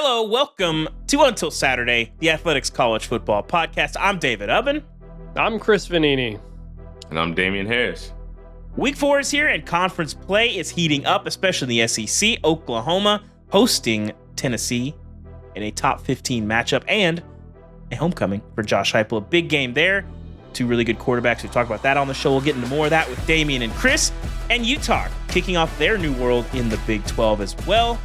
Hello, welcome to Until Saturday, the Athletics College Football Podcast. I'm David Ubben. I'm Chris Vannini. And I'm Damien Harris. Week 4 is here, and conference play is heating up, especially in the SEC. Oklahoma hosting Tennessee in a top 15 matchup and a homecoming for Josh Heupel. A big game there. Two really good quarterbacks. We talk about that on the show. We'll get into more of that with Damien and Chris. And Utah kicking off their new world in the Big 12 as well.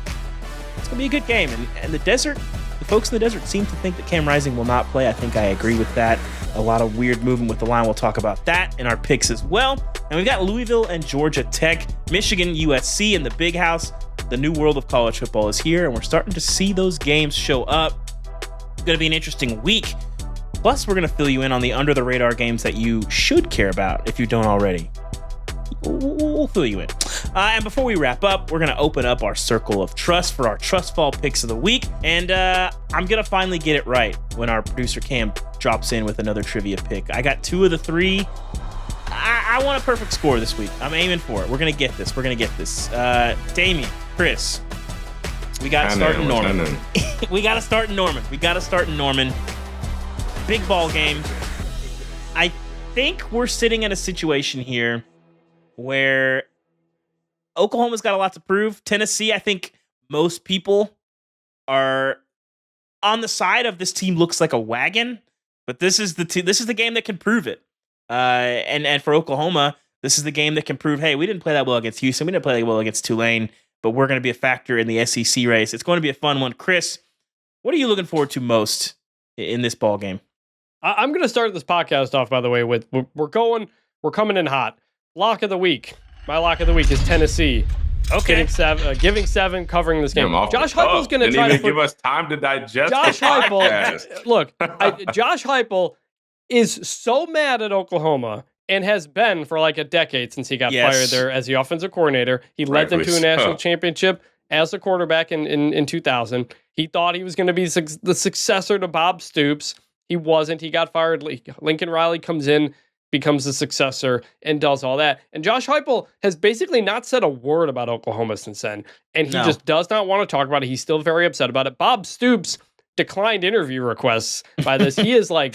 It's going to be a good game. And the desert, the folks in the desert seem to think that Cam Rising will not play. I think I agree with that. A lot of weird movement with the line. We'll talk about that in our picks as well. And we've got Louisville and Georgia Tech, Michigan, USC in the big house. The new world of college football is here, and we're starting to see those games show up. It's going to be an interesting week. Plus, we're going to fill you in on the under-the-radar games that you should care about if you don't already. We'll fill you in. And before we wrap up, we're going to open up our circle of trust for our Trust Fall picks of the week. And I'm going to finally get it right when our producer Cam drops in with another trivia pick. I got 2 of the 3. I want a perfect score this week. I'm aiming for it. We're going to get this. Damien, Chris, we got to start in Norman. We got to start in Norman. Big ball game. I think we're sitting in a situation here where Oklahoma's got a lot to prove. Tennessee, I think most people are on the side of this team looks like a wagon, but this is the game that can prove it. And for Oklahoma, this is the game that can prove, hey, we didn't play that well against Houston, we didn't play that well against Tulane, but we're going to be a factor in the SEC race. It's going to be a fun one. Chris, what are you looking forward to most in this ball game? I'm going to start this podcast off, by the way, with we're coming in hot. Lock of the week. My lock of the week is Tennessee. Okay. Giving 7, covering this game. Josh Heupel's going to try to give us time to digest. Josh Heupel. Look, Josh Heupel is so mad at Oklahoma and has been for like a decade since he got fired there as the offensive coordinator. He led them to a national championship as a quarterback in 2000. He thought he was going to be the successor to Bob Stoops. He wasn't. He got fired. Lincoln Riley comes in, becomes the successor, and does all that. And Josh Heupel has basically not said a word about Oklahoma since then. And he just does not want to talk about it. He's still very upset about it. Bob Stoops declined interview requests by this. He is like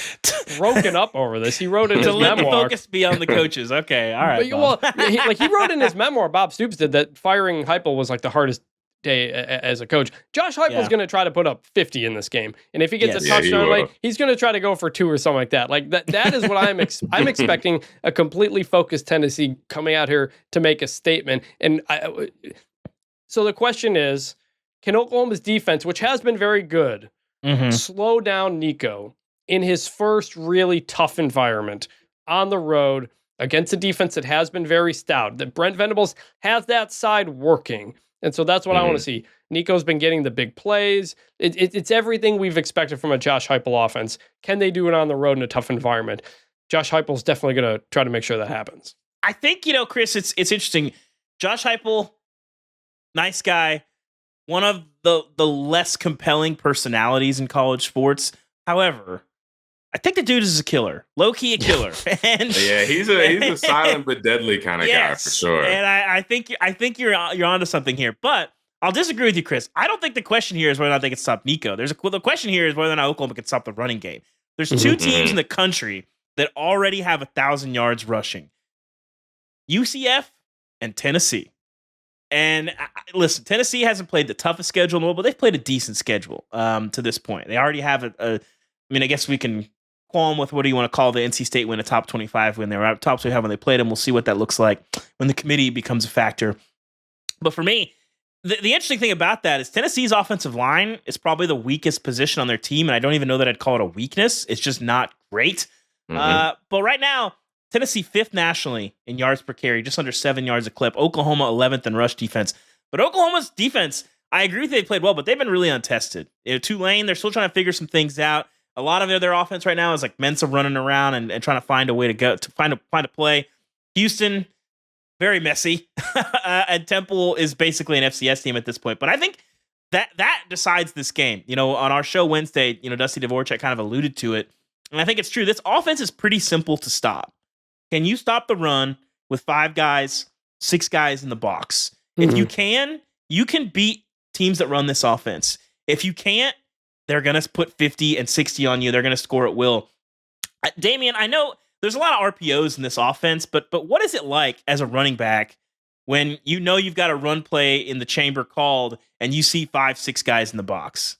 broken up over this. He wrote in his memoir. To let the focus be on the coaches. Okay, all right. He wrote in his memoir, Bob Stoops did, that firing Heupel was like the hardest day as a coach. Josh Heupel's going to try to put up 50 in this game, and if he gets a touchdown late, he's going to try to go for 2 or something like that. Like that is what I'm expecting, a completely focused Tennessee coming out here to make a statement. And so the question is, can Oklahoma's defense, which has been very good, slow down Nico in his first really tough environment on the road against a defense that has been very stout? That Brent Venables has that side working. And so that's what I want to see. Nico's been getting the big plays. It's everything we've expected from a Josh Heupel offense. Can they do it on the road in a tough environment? Josh Heupel's definitely going to try to make sure that happens. I think, Chris, it's interesting. Josh Heupel, nice guy, one of the less compelling personalities in college sports. However, I think the dude is a killer, low-key a killer. And he's a silent but deadly kind of guy for sure. And I think you're onto something here. But I'll disagree with you, Chris. I don't think the question here is whether or not they can stop Nico. The question here is whether or not Oklahoma can stop the running game. There's 2 teams in the country that already have 1,000 yards rushing: UCF and Tennessee. And listen, Tennessee hasn't played the toughest schedule in the world, but they've played a decent schedule to this point. They already have I guess we can qualm with what do you want to call the NC State win, a top 25 win. They were out top 25 when they played them. We'll see what that looks like when the committee becomes a factor. But for me, the interesting thing about that is Tennessee's offensive line is probably the weakest position on their team, and I don't even know that I'd call it a weakness. It's just not great. But right now, Tennessee 5th nationally in yards per carry, just under 7 yards a clip. Oklahoma 11th in rush defense. But Oklahoma's defense, I agree with you, they played well, but they've been really untested. Tulane, they're still trying to figure some things out. A lot of their offense right now is like Mensa running around and trying to find a way to go to find a play. Houston, very messy, and Temple is basically an FCS team at this point. But I think that decides this game. On our show Wednesday, Dusty Dvorak kind of alluded to it, and I think it's true. This offense is pretty simple to stop. Can you stop the run with 5 guys, 6 guys in the box? If you can beat teams that run this offense. If you can't, they're going to put 50 and 60 on you. They're going to score at will. Damien, I know there's a lot of RPOs in this offense, but what is it like as a running back when you know you've got a run play in the chamber called and you see 5-6 guys in the box?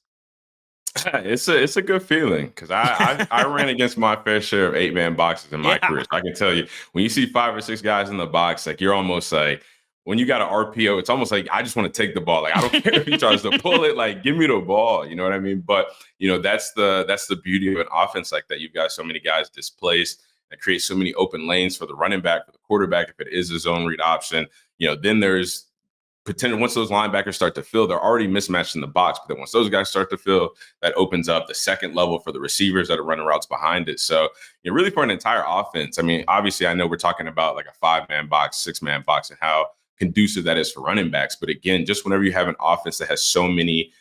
It's a good feeling because I ran against my fair share of 8-man boxes in my career. So I can tell you, when you see 5 or 6 guys in the box, like you're almost like, when you got an RPO, it's almost like I just want to take the ball. Like I don't care if he tries to pull it, like give me the ball. You know what I mean? But that's the beauty of an offense like that. You've got so many guys displaced that create so many open lanes for the running back, for the quarterback, if it is a zone read option. Then there's potential. Once those linebackers start to fill, they're already mismatched in the box. But then once those guys start to fill, that opens up the second level for the receivers that are running routes behind it. So really for an entire offense, I mean, obviously I know we're talking about like a 5-man box, 6-man box, and how conducive that is for running backs. But again, just whenever you have an offense that has so many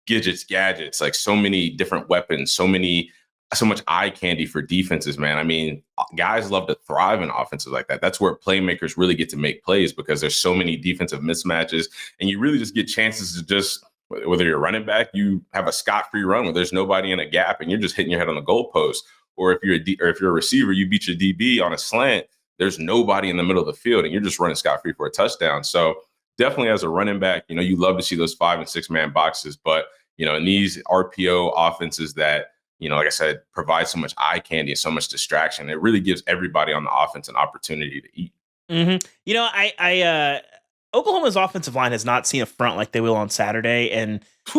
gadgets, like so many different weapons, so much eye candy for defenses, man. I mean, guys love to thrive in offenses like that. That's where playmakers really get to make plays because there's so many defensive mismatches, and you really just get chances to just, whether you're a running back, you have a scot-free run where there's nobody in a gap and you're just hitting your head on the goalpost. Or if you're a receiver, you beat your DB on a slant, there's nobody in the middle of the field and you're just running scot-free for a touchdown. So definitely as a running back, you love to see those 5- and 6-man boxes. But, in these RPO offenses that, like I said, provide so much eye candy and so much distraction, it really gives everybody on the offense an opportunity to eat. Mm-hmm. Oklahoma's offensive line has not seen a front like they will on Saturday. And if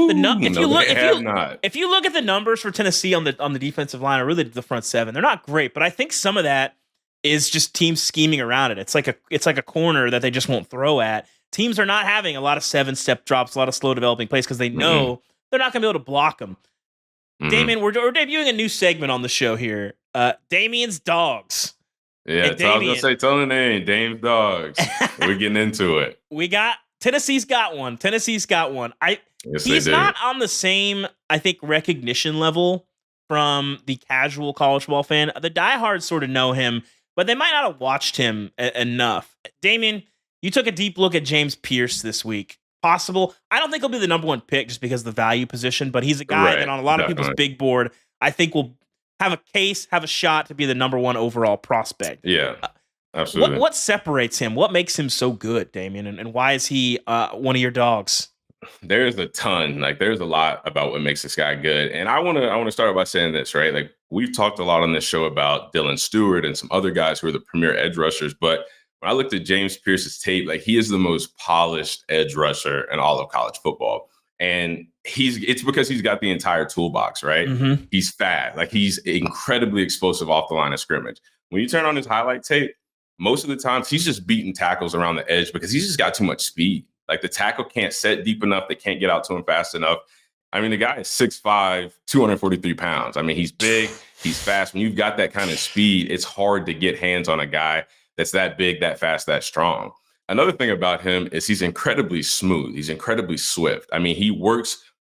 you look at the numbers for Tennessee on the defensive line, or really the front seven, they're not great. But I think some of that is just teams scheming around it. It's like a corner that they just won't throw at. Teams are not having a lot of 7-step drops, a lot of slow developing plays because they know they're not going to be able to block them. Mm-hmm. Damien, we're debuting a new segment on the show here. Damien's Dogs. Yeah, so I was going to say, tell the name, Dame's Dogs. We're getting into it. Tennessee's got one. He's not on the same, I think, recognition level from the casual college ball fan. The diehards sort of know him, but they might not have watched him enough. Damien, you took a deep look at James Pierce this week. Possible. I don't think he'll be the number one pick just because of the value position, but he's a guy that on a lot of people's big board, I think will have a shot to be the number one overall prospect. Yeah, absolutely. What separates him? What makes him so good, Damien? And why is he one of your dogs? There's a ton. Like, there's a lot about what makes this guy good. And I want to start by saying this, right? Like, we've talked a lot on this show about Dylan Stewart and some other guys who are the premier edge rushers, but when I looked at James Pierce's tape, like, he is the most polished edge rusher in all of college football. And it's because he's got the entire toolbox, right? Mm-hmm. He's fast. Like, he's incredibly explosive off the line of scrimmage. When you turn on his highlight tape, most of the times he's just beating tackles around the edge because he's just got too much speed. Like, the tackle can't set deep enough. They can't get out to him fast enough. I mean, the guy is 6'5", 243 pounds. I mean, he's big, he's fast. When you've got that kind of speed, it's hard to get hands on a guy that's that big, that fast, that strong. Another thing about him is he's incredibly smooth. He's incredibly swift. I mean, he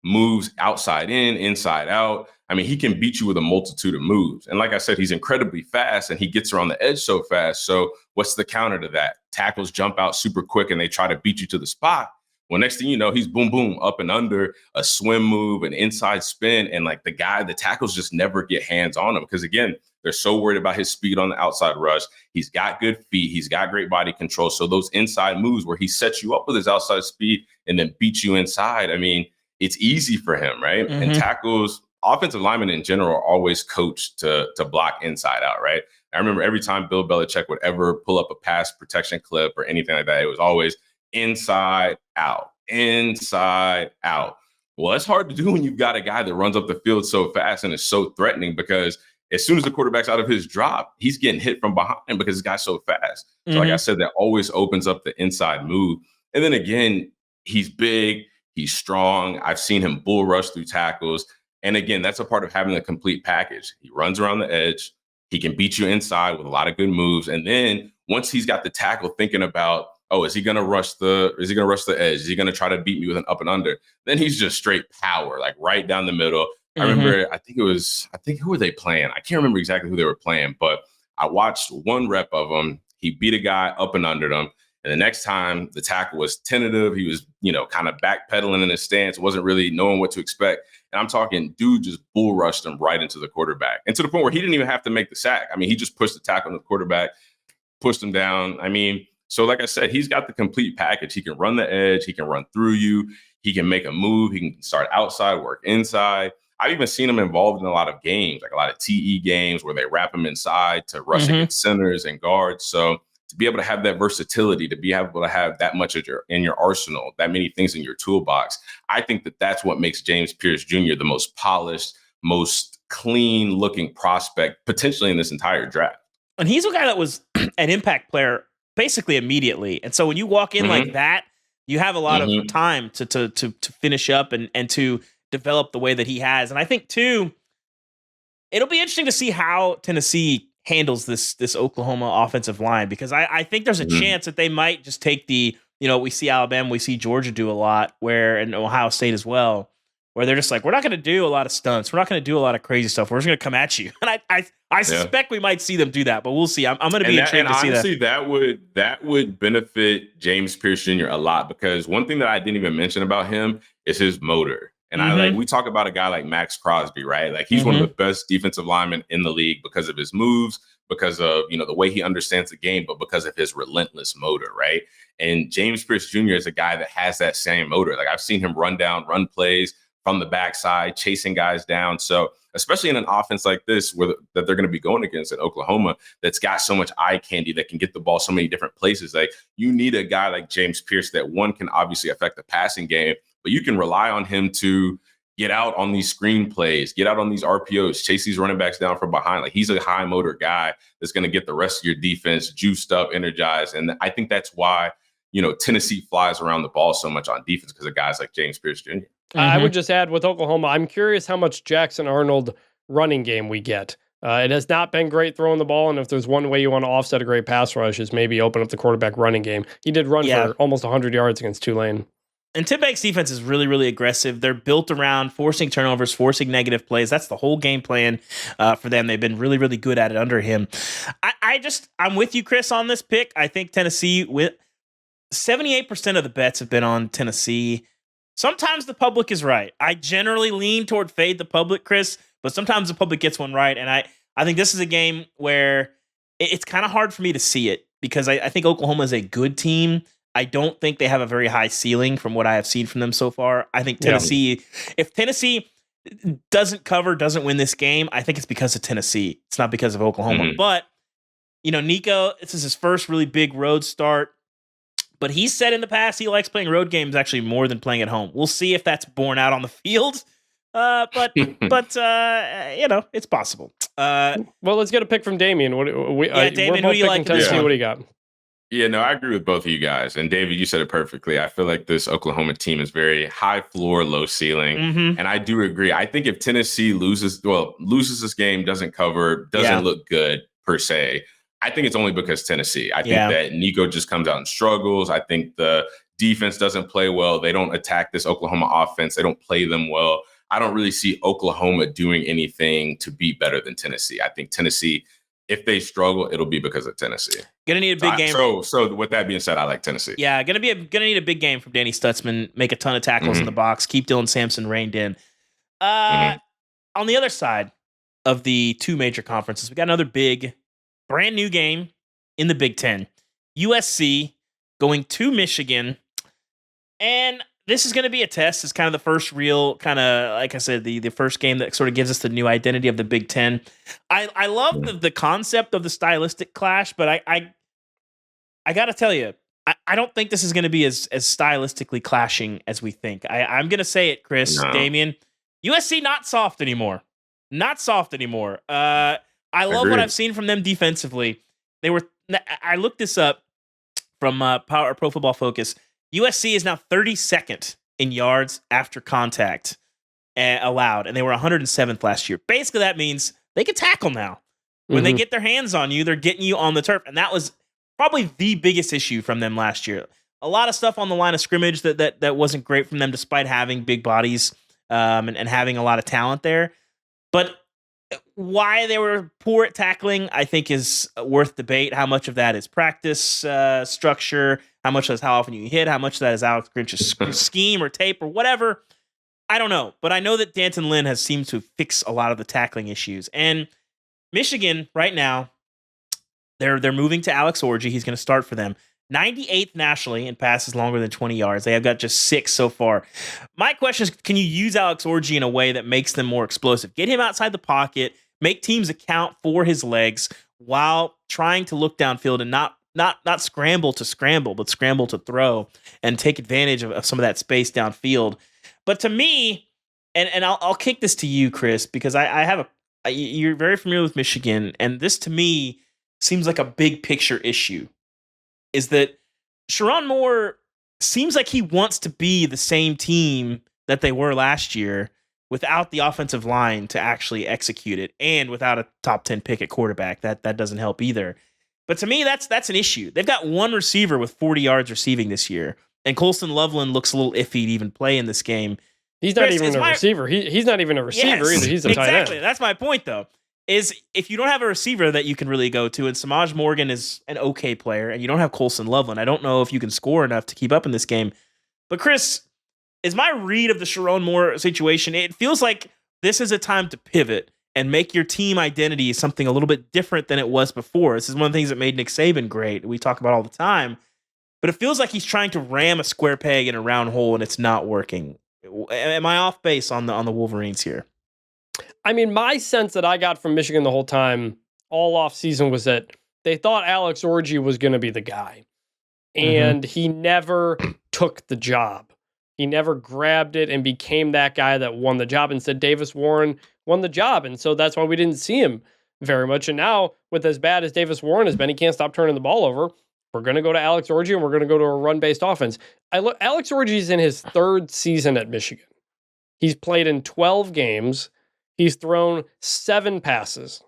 moves outside in, inside out. I mean, he can beat you with a multitude of moves. And like I said, he's incredibly fast and he gets around the edge so fast. So what's the counter to that? Tackles jump out super quick and they try to beat you to the spot. Well, next thing you know, he's boom, boom, up and under, a swim move, an inside spin. And like the tackles just never get hands on him because, again, they're so worried about his speed on the outside rush. He's got good feet. He's got great body control. So those inside moves where he sets you up with his outside speed and then beats you inside, I mean, it's easy for him, right? Mm-hmm. And tackles, offensive linemen in general are always coached to block inside out, right? I remember every time Bill Belichick would ever pull up a pass protection clip or anything like that, it was always inside out, inside out. Well, it's hard to do when you've got a guy that runs up the field so fast and is so threatening because as soon as the quarterback's out of his drop, he's getting hit from behind because this guy's so fast. So like I said, that always opens up the inside move. And then again, he's big, he's strong. I've seen him bull rush through tackles. And again, that's a part of having a complete package. He runs around the edge. He can beat you inside with a lot of good moves. And then once he's got the tackle thinking about, oh, is he going to rush the edge? Is he going to try to beat me with an up and under? Then he's just straight power, like right down the middle. I remember, I think who were they playing? I can't remember exactly who they were playing, but I watched one rep of him. He beat a guy up and under them. And the next time the tackle was tentative, he was, kind of backpedaling in his stance, wasn't really knowing what to expect. And I'm talking, dude just bull rushed him right into the quarterback. And to the point where he didn't even have to make the sack. I mean, he just pushed the tackle on the quarterback, pushed him down. I mean, so like I said, he's got the complete package. He can run the edge. He can run through you. He can make a move. He can start outside, work inside. I've even seen him involved in a lot of games, like a lot of TE games where they wrap him inside to rush against centers and guards. So to be able to have that versatility, to be able to have that much in your arsenal, that many things in your toolbox, I think that's what makes James Pierce Jr. the most polished, most clean looking prospect potentially in this entire draft. And he's a guy that was an impact player basically immediately. And so when you walk in like that, you have a lot of time to finish up and to develop the way that he has. And I think too, it'll be interesting to see how Tennessee handles this Oklahoma offensive line, because I think there's a chance that they might just take we see Alabama, we see Georgia do a lot, and Ohio State as well, where they're just like, we're not going to do a lot of stunts. We're not going to do a lot of crazy stuff. We're just going to come at you. And I suspect we might see them do that, but we'll see. I'm going to be intrigued to see that. Honestly, that would benefit James Pierce Jr. a lot, because one thing that I didn't even mention about him is his motor. And we talk about a guy like Max Crosby, right? Like he's one of the best defensive linemen in the league because of his moves, because of, the way he understands the game, but because of his relentless motor, right? And James Pierce Jr. is a guy that has that same motor. Like I've seen him run plays from the backside, chasing guys down. So especially in an offense like this, that they're going to be going against in Oklahoma, that's got so much eye candy, that can get the ball so many different places. Like you need a guy like James Pierce that one can obviously affect the passing game, but you can rely on him to get out on these screen plays, get out on these RPOs, chase these running backs down from behind. Like he's a high motor guy that's going to get the rest of your defense juiced up, energized. And I think that's why, Tennessee flies around the ball so much on defense, because of guys like James Pierce Jr. I would just add with Oklahoma, I'm curious how much Jackson Arnold running game we get. It has not been great throwing the ball, and if there's one way you want to offset a great pass rush is maybe open up the quarterback running game. He did run for almost 100 yards against Tulane. And Tim Banks' defense is really, really aggressive. They're built around forcing turnovers, forcing negative plays. That's the whole game plan for them. They've been really, really good at it under him. I'm with you, Chris, on this pick. I think Tennessee, with 78% of the bets have been on Tennessee. Sometimes the public is right. I generally lean toward fade the public, Chris, but sometimes the public gets one right. And I think this is a game where it's kind of hard for me to see it, because I think Oklahoma is a good team. I don't think they have a very high ceiling from what I have seen from them so far. I think Tennessee, if Tennessee doesn't win this game, I think it's because of Tennessee. It's not because of Oklahoma. But, Nico, this is his first really big road start. But he said in the past he likes playing road games actually more than playing at home. We'll see if that's borne out on the field. But it's possible. Well, let's get a pick from Damien. Damien, who do you like? Tennessee. What do you got? Yeah, no, I agree with both of you guys. And David, you said it perfectly. I feel like this Oklahoma team is very high floor, low ceiling. And I do agree. I think if Tennessee loses this game, doesn't cover, doesn't look good per se, I think it's only because Tennessee. I think that Nico just comes out and struggles. I think the defense doesn't play well. They don't attack this Oklahoma offense. They don't play them well. I don't really see Oklahoma doing anything to be better than Tennessee. I think Tennessee, if they struggle, it'll be because of Tennessee. Gonna need a big game. So with that being said, I like Tennessee. Yeah, gonna need a big game from Danny Stutzman. Make a ton of tackles in the box. Keep Dylan Sampson reined in. On the other side of the two major conferences, we got another big, brand new game in the Big Ten. USC going to Michigan, and this is going to be a test. It's kind of the first real kind of, like I said, the first game that sort of gives us the new identity of the Big Ten. I love the concept of the stylistic clash, but I got to tell you, I don't think this is going to be as stylistically clashing as we think. I'm going to say it, Chris, Damien. USC not soft anymore. Not soft anymore. I love what I've seen from them defensively. I looked this up from Pro Football Focus. USC is now 32nd in yards after contact allowed, and they were 107th last year. Basically, that means they can tackle now. When they get their hands on you, they're getting you on the turf, and that was probably the biggest issue from them last year. A lot of stuff on the line of scrimmage that wasn't great from them, despite having big bodies and having a lot of talent there. But why they were poor at tackling, I think, is worth debate. How much of that is practice structure? How much is how often you hit? How much of that is Alex Grinch's scheme or tape or whatever? I don't know. But I know that D'Anton Lynn has seemed to fix a lot of the tackling issues. And Michigan right now, they're moving to Alex Orji. He's going to start for them. 98th nationally in passes longer than 20 yards. They have got just 6 so far. My question is, can you use Alex Orji in a way that makes them more explosive? Get him outside the pocket, make teams account for his legs while trying to look downfield and not scramble to scramble, but scramble to throw and take advantage of some of that space downfield. But to me, and I'll kick this to you, Chris, because you're very familiar with Michigan, and this to me seems like a big picture issue. Is that Sherrone Moore seems like he wants to be the same team that they were last year without the offensive line to actually execute it, and without a top 10 pick at quarterback. That doesn't help either. But to me, that's an issue. They've got one receiver with 40 yards receiving this year, and Colston Loveland looks a little iffy to even play in this game. He's not even a receiver. He's not even a receiver either. He's a tight end. Exactly. That's my point, though. Is if you don't have a receiver that you can really go to, and Samaj Morgan is an okay player, and you don't have Colston Loveland, I don't know if you can score enough to keep up in this game. But Chris, is my read of the Sherrone Moore situation, it feels like this is a time to pivot and make your team identity something a little bit different than it was before. This is one of the things that made Nick Saban great. We talk about all the time. But it feels like he's trying to ram a square peg in a round hole, and it's not working. Am I off base on the Wolverines here? I mean, my sense that I got from Michigan the whole time, all off season, was that they thought Alex Orji was going to be the guy. And he never took the job. He never grabbed it and became that guy that won the job. Instead, Davis Warren won the job. And so that's why we didn't see him very much. And now, with as bad as Davis Warren has been, he can't stop turning the ball over. We're going to go to Alex Orji, and we're going to go to a run-based offense. Alex Orji's in his 3rd season at Michigan. He's played in 12 games. He's thrown 7 passes.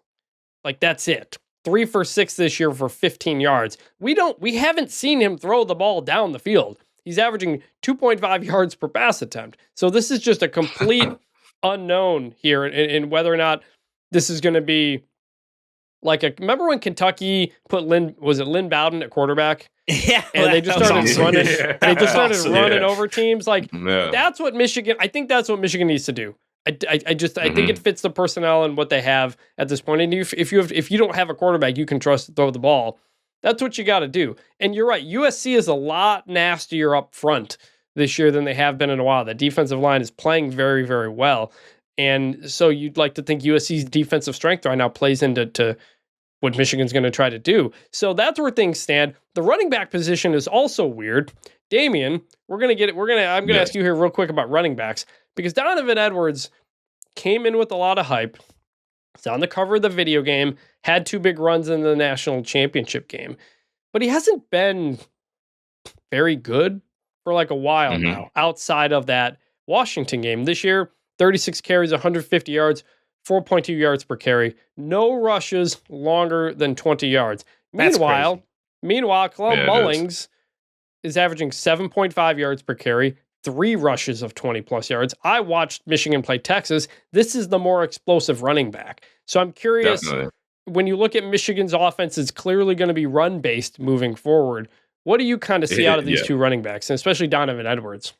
Like, that's it. 3 for 6 this year for 15 yards. We haven't seen him throw the ball down the field. He's averaging 2.5 yards per pass attempt. So this is just a complete unknown here in whether or not this is going to be like remember when Kentucky put Lynn Bowden at quarterback? Yeah. And they just started running. Yeah. They just started running over teams. Like, that's what Michigan, I think that's what Michigan needs to do. I think it fits the personnel and what they have at this point. And if you don't have a quarterback you can trust to throw the ball, that's what you got to do. And you're right, USC is a lot nastier up front this year than they have been in a while. The defensive line is playing very, very well. And so you'd like to think USC's defensive strength right now plays into what Michigan's going to try to do. So that's where things stand. The running back position is also weird. Damien, I'm going to ask you here real quick about running backs, because Donovan Edwards came in with a lot of hype. He's on the cover of the video game, had 2 big runs in the national championship game, but he hasn't been very good for like a while now, outside of that Washington game. This year, 36 carries, 150 yards, 4.2 yards per carry, no rushes longer than 20 yards. Meanwhile, Clem Mullings is averaging 7.5 yards per carry, 3 rushes of 20 plus yards. I watched Michigan play Texas. This is the more explosive running back. So I'm curious, when you look at Michigan's offense, it's clearly going to be run-based moving forward. What do you kind of see out of these 2 running backs, and especially Donovan Edwards?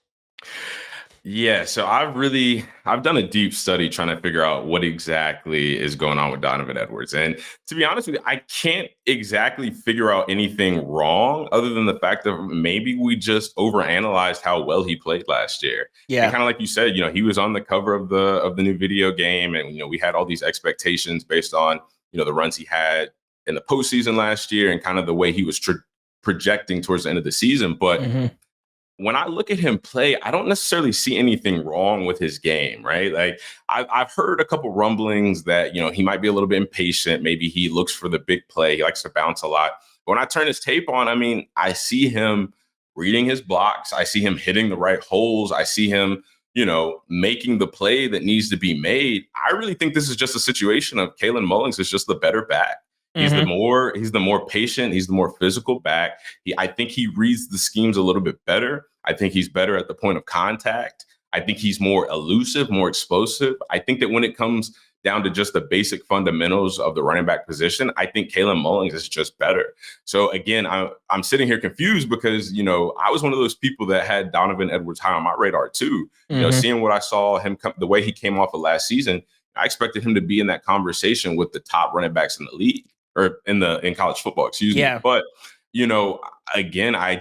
Yeah, so I've done a deep study trying to figure out what exactly is going on with Donovan Edwards. And to be honest with you, I can't exactly figure out anything wrong other than the fact that maybe we just overanalyzed how well he played last year. Yeah. And kind of like you said, he was on the cover of the new video game, and we had all these expectations based on, the runs he had in the postseason last year and kind of the way he was projecting towards the end of the season. But when I look at him play, I don't necessarily see anything wrong with his game, right? Like I've heard a couple rumblings that, he might be a little bit impatient. Maybe he looks for the big play. He likes to bounce a lot. But when I turn his tape on, I see him reading his blocks. I see him hitting the right holes. I see him, making the play that needs to be made. I really think this is just a situation of Kalen Mullings is just the better back. He's the more patient. He's the more physical back. I think he reads the schemes a little bit better. I think he's better at the point of contact. I think he's more elusive, more explosive. I think that when it comes down to just the basic fundamentals of the running back position, I think Kalen Mullings is just better. So again, I'm sitting here confused because, I was one of those people that had Donovan Edwards high on my radar too. Seeing what I saw him the way he came off of last season, I expected him to be in that conversation with the top running backs in the league or in college football, excuse me. But, again, I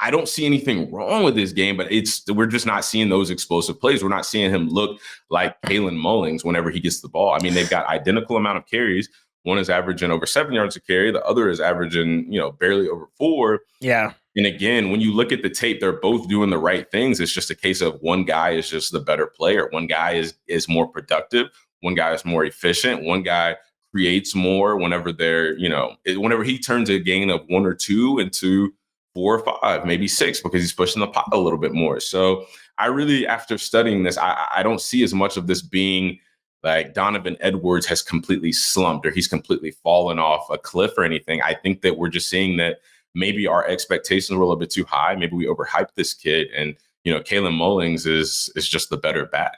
don't see anything wrong with this game, but we're just not seeing those explosive plays. We're not seeing him look like Kalen Mullings whenever he gets the ball. I mean, they've got identical amount of carries. One is averaging over 7 yards a carry. The other is averaging, barely over 4. Yeah. And again, when you look at the tape, they're both doing the right things. It's just a case of one guy is just the better player. One guy is more productive. One guy is more efficient. One guy creates more whenever whenever he turns a gain of 1 or 2 into 4 or 5, maybe 6, because he's pushing the pot a little bit more. So I really, after studying this, I don't see as much of this being like Donovan Edwards has completely slumped or he's completely fallen off a cliff or anything. I think that we're just seeing that maybe our expectations were a little bit too high. Maybe we overhyped this kid, and Kalen Mullings is just the better back.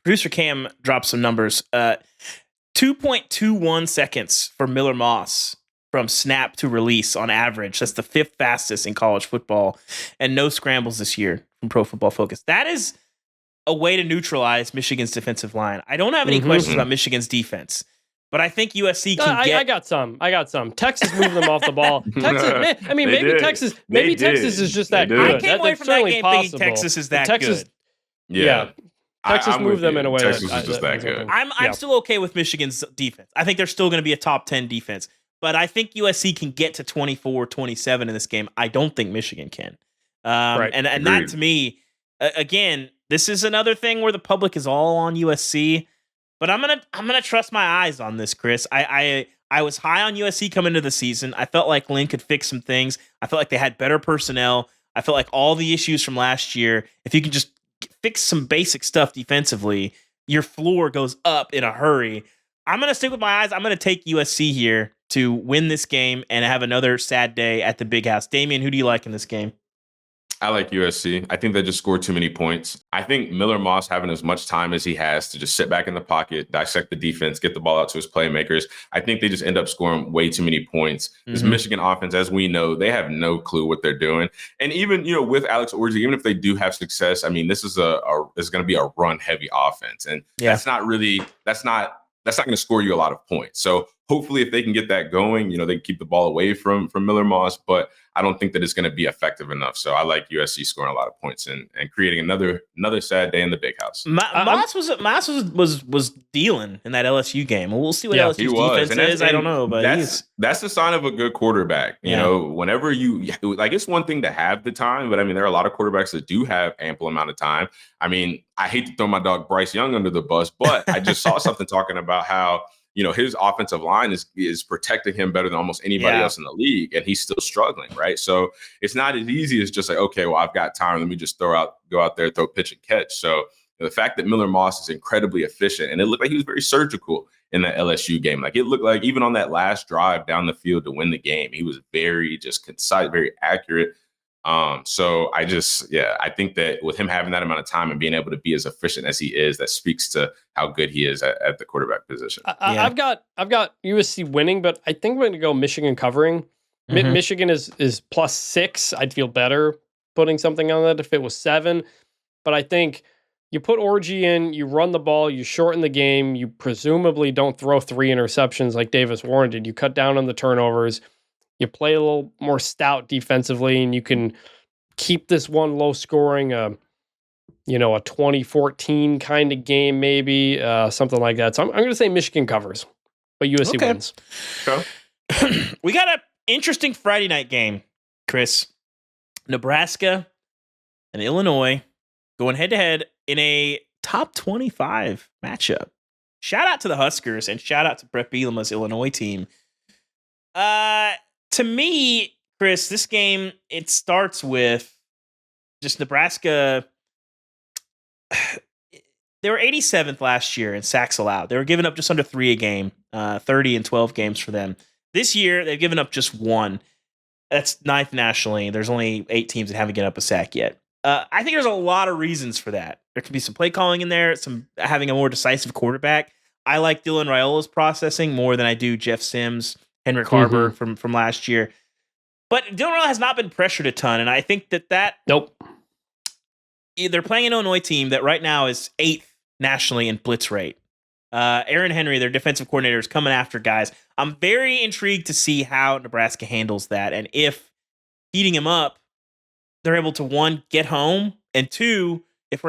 Producer Cam dropped some numbers. 2.21 seconds for Miller Moss from snap to release on average. That's the 5th fastest in college football, and no scrambles this year from Pro Football Focus. That is a way to neutralize Michigan's defensive line. I don't have any questions about Michigan's defense, but I think USC can get. I got some. Texas moved them off the ball. Texas, maybe Texas is just that good. I came away from that game thinking Texas is that good. Yeah. Texas moved them in a way. Texas is just that good. I'm still okay with Michigan's defense. I think they're still going to be a top 10 defense. But I think USC can get to 24-27 in this game. I don't think Michigan can. Right. And that, to me, again, this is another thing where the public is all on USC. But I'm gonna trust my eyes on this, Chris. I was high on USC coming into the season. I felt like Lynn could fix some things. I felt like they had better personnel. I felt like all the issues from last year, if you can just fix some basic stuff defensively, your floor goes up in a hurry. I'm going to stick with my eyes. I'm going to take USC here to win this game and have another sad day at the Big House. Damien, who do you like in this game? I like USC. I think they just scored too many points. I think Miller Moss having as much time as he has to just sit back in the pocket, dissect the defense, get the ball out to his playmakers. I think they just end up scoring way too many points. This Michigan offense, as we know, they have no clue what they're doing. And even, with Alex Orji, even if they do have success, I mean, this is going to be a run heavy offense. And that's not going to score you a lot of points. So hopefully if they can get that going, they can keep the ball away from Miller Moss, but I don't think that it's going to be effective enough. So I like USC scoring a lot of points and creating another sad day in the Big House. Moss was dealing in that LSU game. We'll see what LSU's defense is. I don't know, but that's the sign of a good quarterback. You know, whenever it's one thing to have the time, but I mean, there are a lot of quarterbacks that do have ample amount of time. I mean, I hate to throw my dog Bryce Young under the bus, but I just saw something talking about how, his offensive line is protecting him better than almost anybody else in the league, and he's still struggling, right? So it's not as easy as just like, okay, well, I've got time. Let me just go out there, throw pitch and catch. So the fact that Miller Moss is incredibly efficient, and it looked like he was very surgical in that LSU game. Like it looked like even on that last drive down the field to win the game, he was very just concise, very accurate. So I think that with him having that amount of time and being able to be as efficient as he is, that speaks to how good he is at the quarterback position. I've got USC winning, but I think we're going to go Michigan covering. Michigan is +6. I'd feel better putting something on that if it was 7. But I think you put Orji in, you run the ball, you shorten the game, you presumably don't throw 3 interceptions like Davis Warren did. You cut down on the turnovers. You play a little more stout defensively, and you can keep this one low scoring, a 2014 kind of game, maybe something like that. So I'm going to say Michigan covers, but USC wins. Okay. We got an interesting Friday night game, Chris. Nebraska and Illinois going head to head in a top 25 matchup. Shout out to the Huskers and shout out to Brett Bielema's Illinois team. To me, Chris, this game, it starts with just Nebraska. They were 87th last year in sacks allowed. They were giving up just under 3 a game, 30 and 12 games for them. This year, they've given up just 1. That's 9th nationally. There's only 8 teams that haven't given up a sack yet. I think there's a lot of reasons for that. There could be some play calling in there, some having a more decisive quarterback. I like Dylan Raiola's processing more than I do Jeff Sims, Henrik Harburg from last year. But Dylan Raiola has not been pressured a ton, and I think that nope. They're playing an Illinois team that right now is 8th nationally in blitz rate. Aaron Henry, their defensive coordinator, is coming after guys. I'm very intrigued to see how Nebraska handles that, and if heating him up, they're able to, 1, get home, and 2, if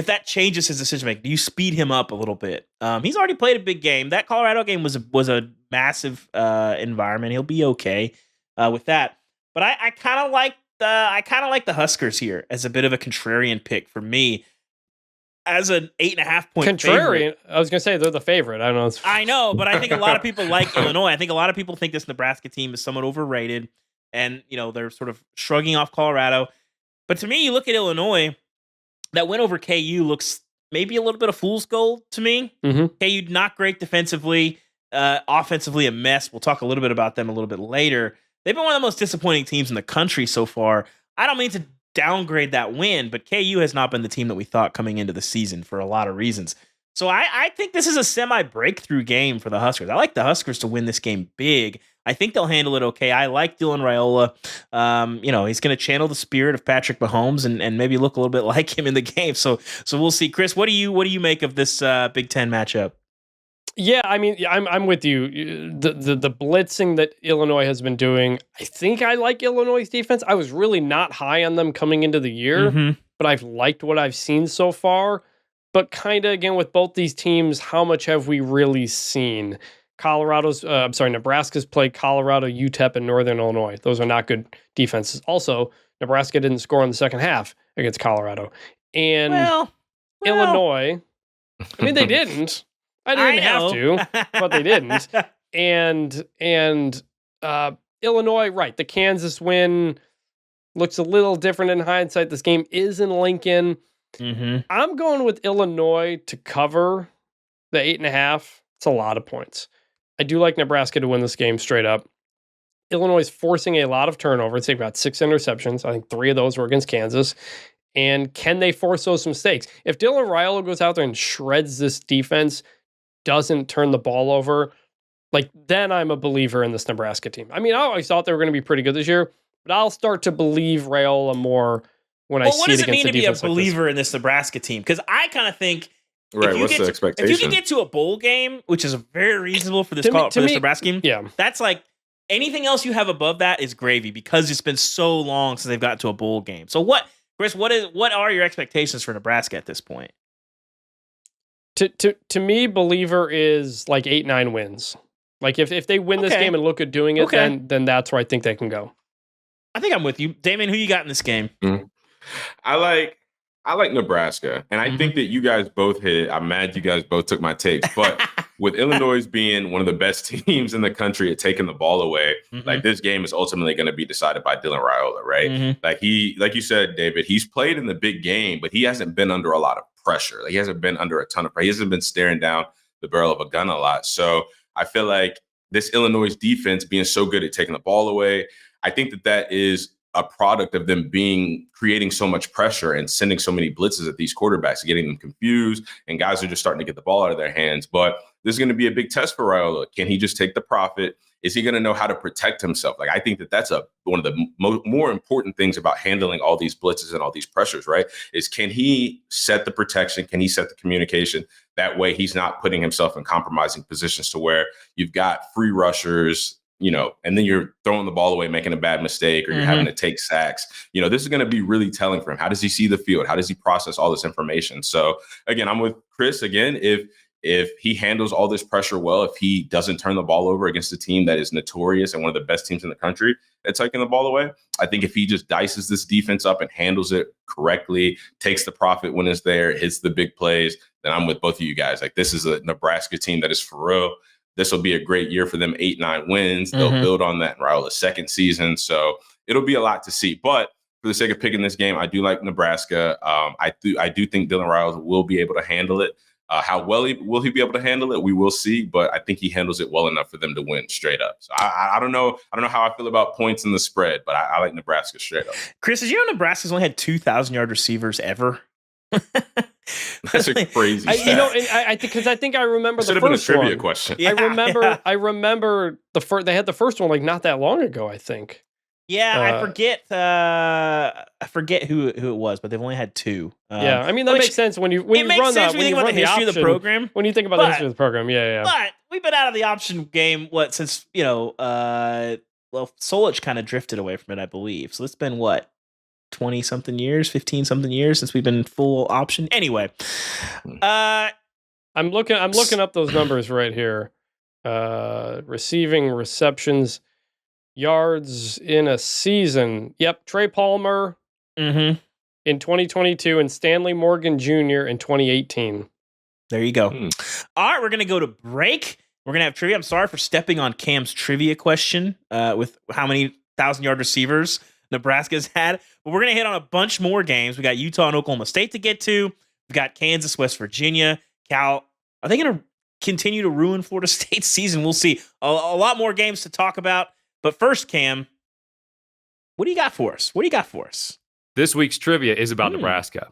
that changes his decision making, do you speed him up a little bit? He's already played a big game. That Colorado game was a massive environment. He'll be okay with that. But I kind of like the Huskers here as a bit of a contrarian pick for me. As an 8.5 point contrarian, favorite. I was gonna say they're the favorite. I don't know. I know, but I think a lot of people like Illinois. I think a lot of people think this Nebraska team is somewhat overrated, and they're sort of shrugging off Colorado. But to me, you look at Illinois, that win over KU looks maybe a little bit of fool's gold to me. KU not great defensively, offensively a mess. We'll talk a little bit about them a little bit later. They've been one of the most disappointing teams in the country so far. I don't mean to downgrade that win, but KU has not been the team that we thought coming into the season for a lot of reasons. So I think this is a semi-breakthrough game for the Huskers. I like the Huskers to win this game big. I think they'll handle it okay. I like Dylan Raiola. He's going to channel the spirit of Patrick Mahomes and maybe look a little bit like him in the game. So we'll see. Chris, what do you make of this Big Ten matchup? Yeah, I mean, I'm with you. The blitzing that Illinois has been doing, I think I like Illinois' defense. I was really not high on them coming into the year, but I've liked what I've seen so far. But kind of, again, with both these teams, how much have we really seen? Nebraska's played Colorado, UTEP, and Northern Illinois. Those are not good defenses. Also, Nebraska didn't score in the second half against Colorado. And Illinois, I mean, they didn't. I didn't have to, but they didn't. And Illinois, right, the Kansas win looks a little different in hindsight. This game is in Lincoln. I'm going with Illinois to cover the 8.5. It's a lot of points. I do like Nebraska to win this game straight up. Illinois is forcing a lot of turnovers. They've got 6 interceptions. I think 3 of those were against Kansas. And can they force those mistakes? If Dylan Raiola goes out there and shreds this defense, doesn't turn the ball over, then I'm a believer in this Nebraska team. I mean, I always thought they were going to be pretty good this year, but I'll start to believe Raiola more when I see it against a defense. What does it mean to be a believer in this Nebraska team? Because I kind of think, right, what's the expectation? If you can get to a bowl game, which is very reasonable for this Nebraska team, that's like anything else you have above that is gravy because it's been so long since they've got to a bowl game. So Chris, what are your expectations for Nebraska at this point? To me, believer is like 8-9 wins. Like if they win this game and look at doing it, then that's where I think they can go. I think I'm with you, Damien. Who you got in this game? I like Nebraska, and I think that you guys both hit it. I'm mad you guys both took my takes, but with Illinois being one of the best teams in the country at taking the ball away, like this game is ultimately going to be decided by Dylan Raiola, right? Like you said, David, he's played in the big game, but he hasn't been under a lot of pressure. Like he hasn't been under a ton of pressure. He hasn't been staring down the barrel of a gun a lot. So I feel like this Illinois defense being so good at taking the ball away, I think that is a product of them creating so much pressure and sending so many blitzes at these quarterbacks, getting them confused, and guys are just starting to get the ball out of their hands. But this is going to be a big test for Raiola. Can he just take the profit? Is he going to know how to protect himself? Like, I think that's one of the more important things about handling all these blitzes and all these pressures, right? Is can he set the protection? Can he set the communication? That way he's not putting himself in compromising positions to where you've got free rushers, and then you're throwing the ball away, making a bad mistake, or you're having to take sacks. This is going to be really telling for him. How does he see the field? How does he process all this information? So again, I'm with Chris again. If he handles all this pressure well, if he doesn't turn the ball over against a team that is notorious and one of the best teams in the country at taking the ball away, I think if he just dices this defense up and handles it correctly, takes the profit when it's there, hits the big plays, then I'm with both of you guys. Like, this is a Nebraska team that is for real. This will be a great year for them, 8-9 wins. They'll build on that in Raiola's second season. So it'll be a lot to see. But for the sake of picking this game, I do like Nebraska. I do think Dylan Raiola will be able to handle it. How well will he be able to handle it? We will see, but I think he handles it well enough for them to win straight up. So I don't know. I don't know how I feel about points in the spread, but I like Nebraska straight up. Chris, did you know Nebraska's only had 2,000-yard receivers ever? That's a crazy stat. I think I remember the first one. Should have been a trivia question. Yeah, I remember the first. They had the first one like not that long ago, I think. Yeah, I forget who it was, but they've only had 2. Yeah, I mean that makes sense when you run that. When you think about the history of the program. When you think about the history of the program, yeah. But we've been out of the option game since Solich kind of drifted away from it, I believe. So it's been 20-something years, 15-something years since we've been full option. Anyway, I'm looking up those numbers right here. Receiving, receptions, yards in a season. Yep, Trey Palmer in 2022 and Stanley Morgan Jr. in 2018. There you go. All right, we're going to go to break. We're going to have trivia. I'm sorry for stepping on Cam's trivia question with how many 1,000-yard receivers Nebraska's had. But we're going to hit on a bunch more games. We got Utah and Oklahoma State to get to. We've got Kansas, West Virginia, Cal. Are they going to continue to ruin Florida State's season? We'll see. A lot more games to talk about. But first, Cam, what do you got for us? This week's trivia is about Nebraska.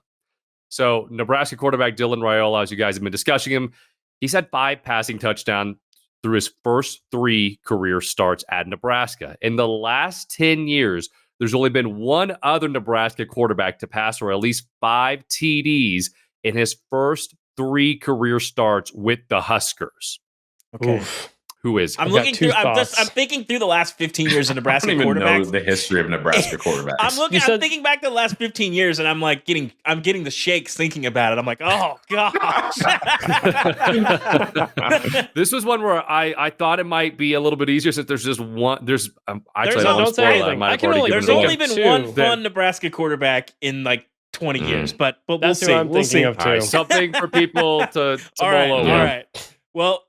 So Nebraska quarterback Dylan Raiola, as you guys have been discussing him, he's had 5 passing touchdowns through his first 3 career starts at Nebraska. In the last 10 years, there's only been one other Nebraska quarterback to pass for at least 5 TDs in his first 3 career starts with the Huskers. Okay. Oof. Who is? I'm looking through. I'm thinking through the last 15 years of Nebraska quarterbacks. I don't even know the history of Nebraska quarterbacks. I'm thinking back to the last 15 years, and I'm like getting the shakes thinking about it. I'm like, oh gosh. This was one where I thought it might be a little bit easier since there's just one. There's don't say anything. There's only been one fun Nebraska quarterback in like 20 years, but we'll see. I'm thinking of too. Something for people to all mull over. All right. Well,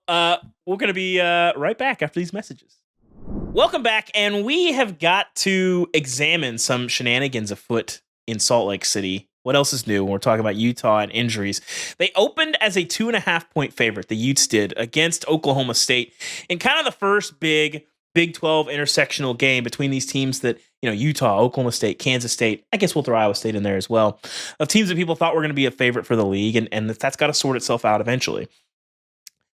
we're going to be right back after these messages. Welcome back, and we have got to examine some shenanigans afoot in Salt Lake City. What else is new when we're talking about Utah and injuries? They opened as a 2.5-point favorite, the Utes did, against Oklahoma State in kind of the first Big 12 intersectional game between these teams that, Utah, Oklahoma State, Kansas State, I guess we'll throw Iowa State in there as well, of teams that people thought were going to be a favorite for the league, and that's got to sort itself out eventually.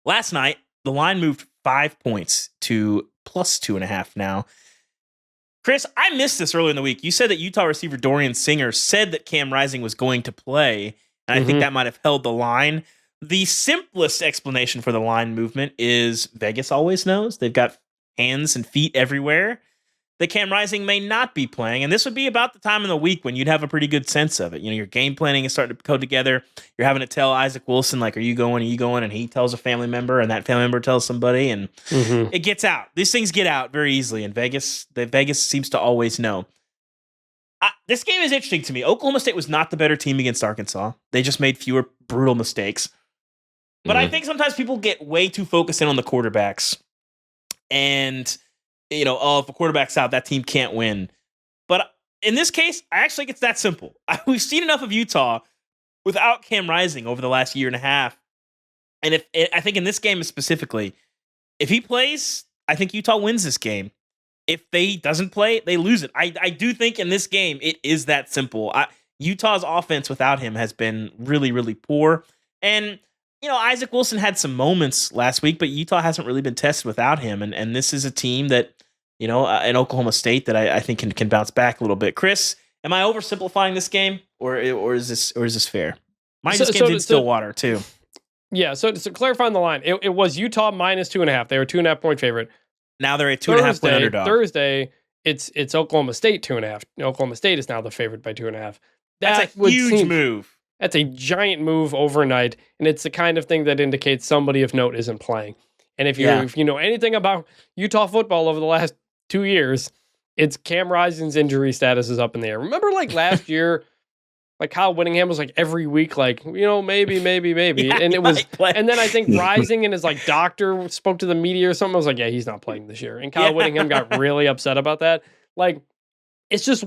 Last night, the line moved 5 points to plus 2.5 now. Chris, I missed this earlier in the week. You said that Utah receiver Dorian Singer said that Cam Rising was going to play, and I think that might have held the line. The simplest explanation for the line movement is Vegas always knows. They've got hands and feet everywhere. That Cam Rising may not be playing, and this would be about the time in the week when you'd have a pretty good sense of it. Your game planning is starting to go together. You're having to tell Isaac Wilson, like, are you going? And he tells a family member, and that family member tells somebody, and it gets out. These things get out very easily, and Vegas seems to always know. This game is interesting to me. Oklahoma State was not the better team against Arkansas. They just made fewer brutal mistakes. But I think sometimes people get way too focused in on the quarterbacks, and if a quarterback's out, that team can't win. But in this case, I actually think it's that simple. We've seen enough of Utah without Cam Rising over the last year and a half. And I think in this game specifically, if he plays, I think Utah wins this game. If they doesn't play, they lose it. I do think in this game, it is that simple. Utah's offense without him has been really, really poor. And Isaac Wilson had some moments last week, but Utah hasn't really been tested without him. And this is a team that, in Oklahoma State that I think can bounce back a little bit. Chris, am I oversimplifying this game, or is this fair? This game's in Stillwater too. Yeah. So clarifying the line, it was Utah minus 2.5. They were 2.5-point favorite. Now they're a 2.5-point underdog. Thursday, it's Oklahoma State 2.5. Oklahoma State is now the favorite by 2.5. That's a huge move. That's a giant move overnight, and it's the kind of thing that indicates somebody of note isn't playing. And if you know anything about Utah football over the last 2 years, it's Cam Rising's injury status is up in the air. Remember, like last year, like Kyle Whittingham was like every week, like maybe, yeah, and it was. And then I think Rising and his like doctor spoke to the media or something. I was like, yeah, he's not playing this year. And Kyle Whittingham got really upset about that. Like, it's just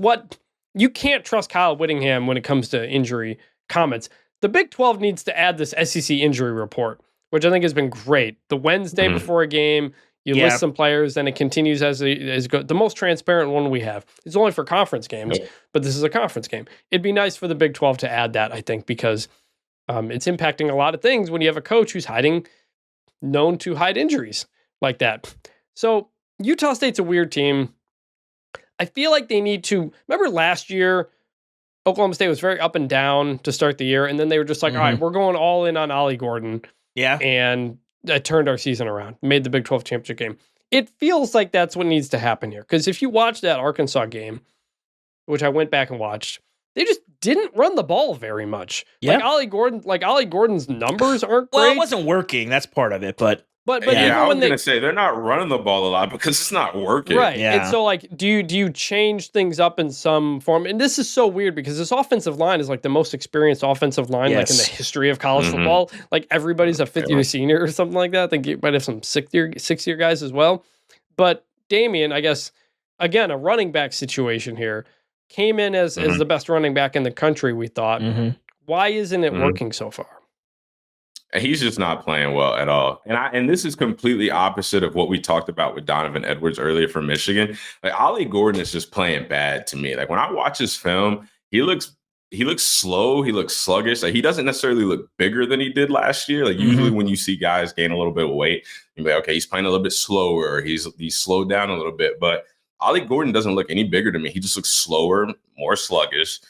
you can't trust Kyle Whittingham when it comes to injury comments. the Big 12 needs to add this SEC injury report, which I think has been great. The Wednesday before a game, you list some players, and it continues as good. The most transparent one we have. It's only for conference games, but this is a conference game. It'd be nice for the Big 12 to add that, I think, because it's impacting a lot of things when you have a coach who's known to hide injuries like that. So Utah State's a weird team. I feel like they need to, remember last year, Oklahoma State was very up and down to start the year, and then they were just like, all right, we're going all in on Ollie Gordon. Yeah. And that turned our season around, made the Big 12 championship game. It feels like that's what needs to happen here. Because if you watch that Arkansas game, which I went back and watched, they just didn't run the ball very much. Yeah. Ollie Gordon's numbers aren't great. Well, it wasn't working. That's part of it, but yeah, I was going to say they're not running the ball a lot because it's not working. Right. Yeah. And so, like, do you change things up in some form? And this is so weird because this offensive line is like the most experienced offensive line like in the history of college football. Like everybody's a fifth-year senior or something like that. I think you might have some six-year guys as well. But Damien, I guess, again, a running back situation here, came in as the best running back in the country, we thought. Why isn't it working so far? He's just not playing well at all. And this is completely opposite of what we talked about with Donovan Edwards earlier from Michigan. Like Ollie Gordon is just playing bad to me. Like when I watch his film, he looks slow, he looks sluggish. Like he doesn't necessarily look bigger than he did last year. Like usually when you see guys gain a little bit of weight, you're like, okay, he's playing a little bit slower, or he's slowed down a little bit. But Ollie Gordon doesn't look any bigger to me. He just looks slower, more sluggish.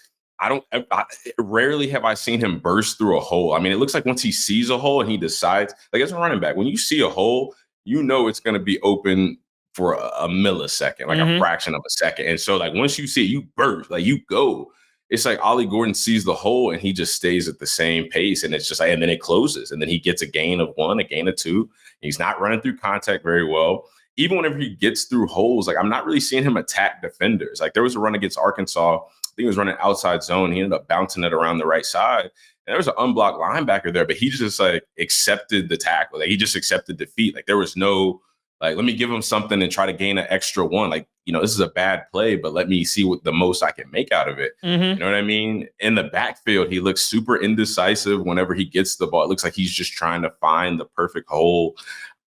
Rarely have I seen him burst through a hole. I mean, it looks like once he sees a hole and he decides, like as a running back, when you see a hole, you know it's going to be open for a millisecond, like a fraction of a second. And so like once you see it, you burst, like you go. It's like Ollie Gordon sees the hole and he just stays at the same pace. And it's just like, and then it closes. And then he gets a gain of 1, a gain of 2. He's not running through contact very well. Even whenever he gets through holes, like I'm not really seeing him attack defenders. Like there was a run against Arkansas. I think he was running outside zone. He ended up bouncing it around the right side. And there was an unblocked linebacker there, but he just like accepted the tackle. Like he just accepted defeat. Like there was no, like, let me give him something and try to gain an extra 1. Like, you know, this is a bad play, but let me see what the most I can make out of it. You know what I mean? In the backfield, he looks super indecisive whenever he gets the ball. It looks like he's just trying to find the perfect hole.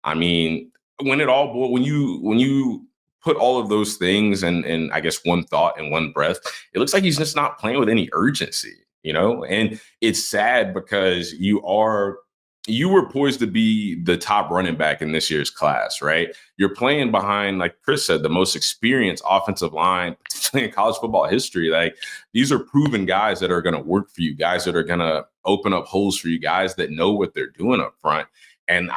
I mean, when you put all of those things and I guess one thought and one breath, it looks like he's just not playing with any urgency, you know? And it's sad because you were poised to be the top running back in this year's class, right? You're playing behind, like Chris said, the most experienced offensive line, potentially in college football history. Like these are proven guys that are going to work for you, guys that are going to open up holes for you, guys that know what they're doing up front. And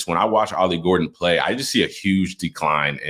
when I watch Ollie Gordon play, I just see a huge decline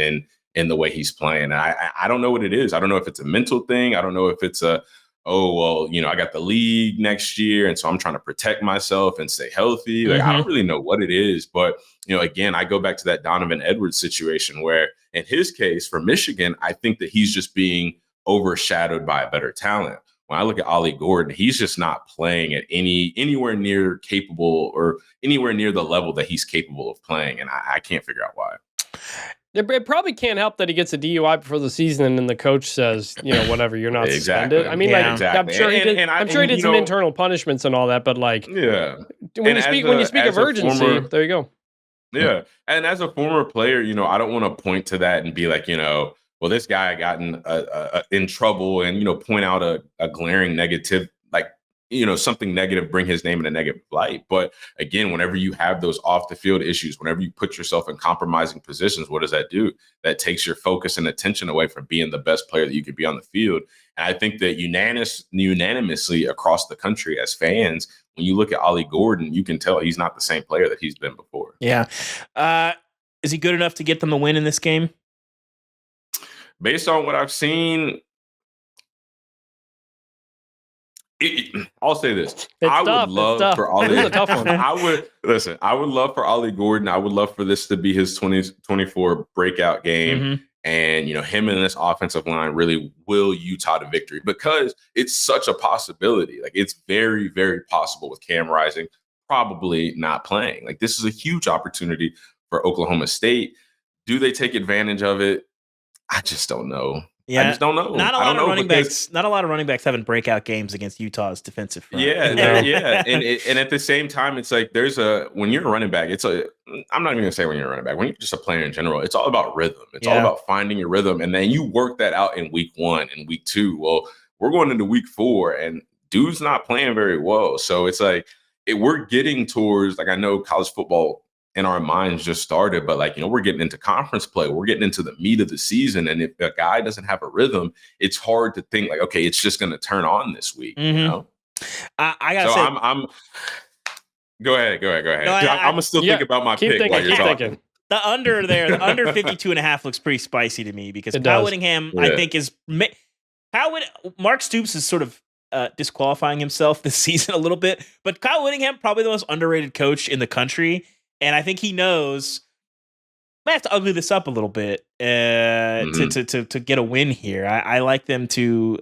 in the way he's playing. And I don't know what it is. I don't know if it's a mental thing. I don't know if it's I got the league next year, and so I'm trying to protect myself and stay healthy. Like I don't really know what it is. But, you know, again, I go back to that Donovan Edwards situation where in his case for Michigan, I think that he's just being overshadowed by a better talent. When I look at Ollie Gordon, he's just not playing at anywhere near capable or anywhere near the level that he's capable of playing. And I can't figure out why. It probably can't help that he gets a DUI before the season, and then the coach says, you know, whatever, you're not suspended. I mean, I'm sure he did. I'm sure he did some internal punishments and all that, but like, when you speak of urgency, there you go. Yeah, and as a former player, you know, I don't want to point to that and be like, you know, well, this guy got in trouble and, you know, point out a glaring negative, like, you know, something negative, bring his name in a negative light. But again, whenever you have those off the field issues, whenever you put yourself in compromising positions, what does that do? That takes your focus and attention away from being the best player that you could be on the field. And I think that unanimously across the country as fans, when you look at Ollie Gordon, you can tell he's not the same player that he's been before. Yeah. Is he good enough to get them the win in this game? Based on what I've seen, I'll say this. I would love for Ollie. This is a tough one. I would love for Ollie Gordon. I would love for this to be his 2024 breakout game. And, you know, him and this offensive line really will Utah to victory because it's such a possibility. Like it's very, very possible with Cam Rising probably not playing. Like this is a huge opportunity for Oklahoma State. Do they take advantage of it? I just don't know. Yeah, I just don't know. Not a I lot don't of know running because backs. Not a lot of running backs having breakout games against Utah's defensive front. yeah, and at the same time, it's like when you're a running back, I'm not even gonna say when you're a running back. When you're just a player in general, it's all about rhythm. It's all about finding your rhythm, and then you work that out in week 1 and week 2. Well, we're going into week 4, and dude's not playing very well. So it's like we're getting towards, like, I know college football in our minds just started, but like, we're getting into conference play. We're getting into the meat of the season. And if a guy doesn't have a rhythm, it's hard to think like, okay, it's just going to turn on this week. I gotta say, I'm go ahead. No, I'm gonna still think about my pick while you're talking. The under there, the under 52.5 looks pretty spicy to me because Kyle Whittingham, I think, Mark Stoops is sort of disqualifying himself this season a little bit, but Kyle Whittingham, probably the most underrated coach in the country. And I think he knows I have to ugly this up a little bit to get a win here. I like them to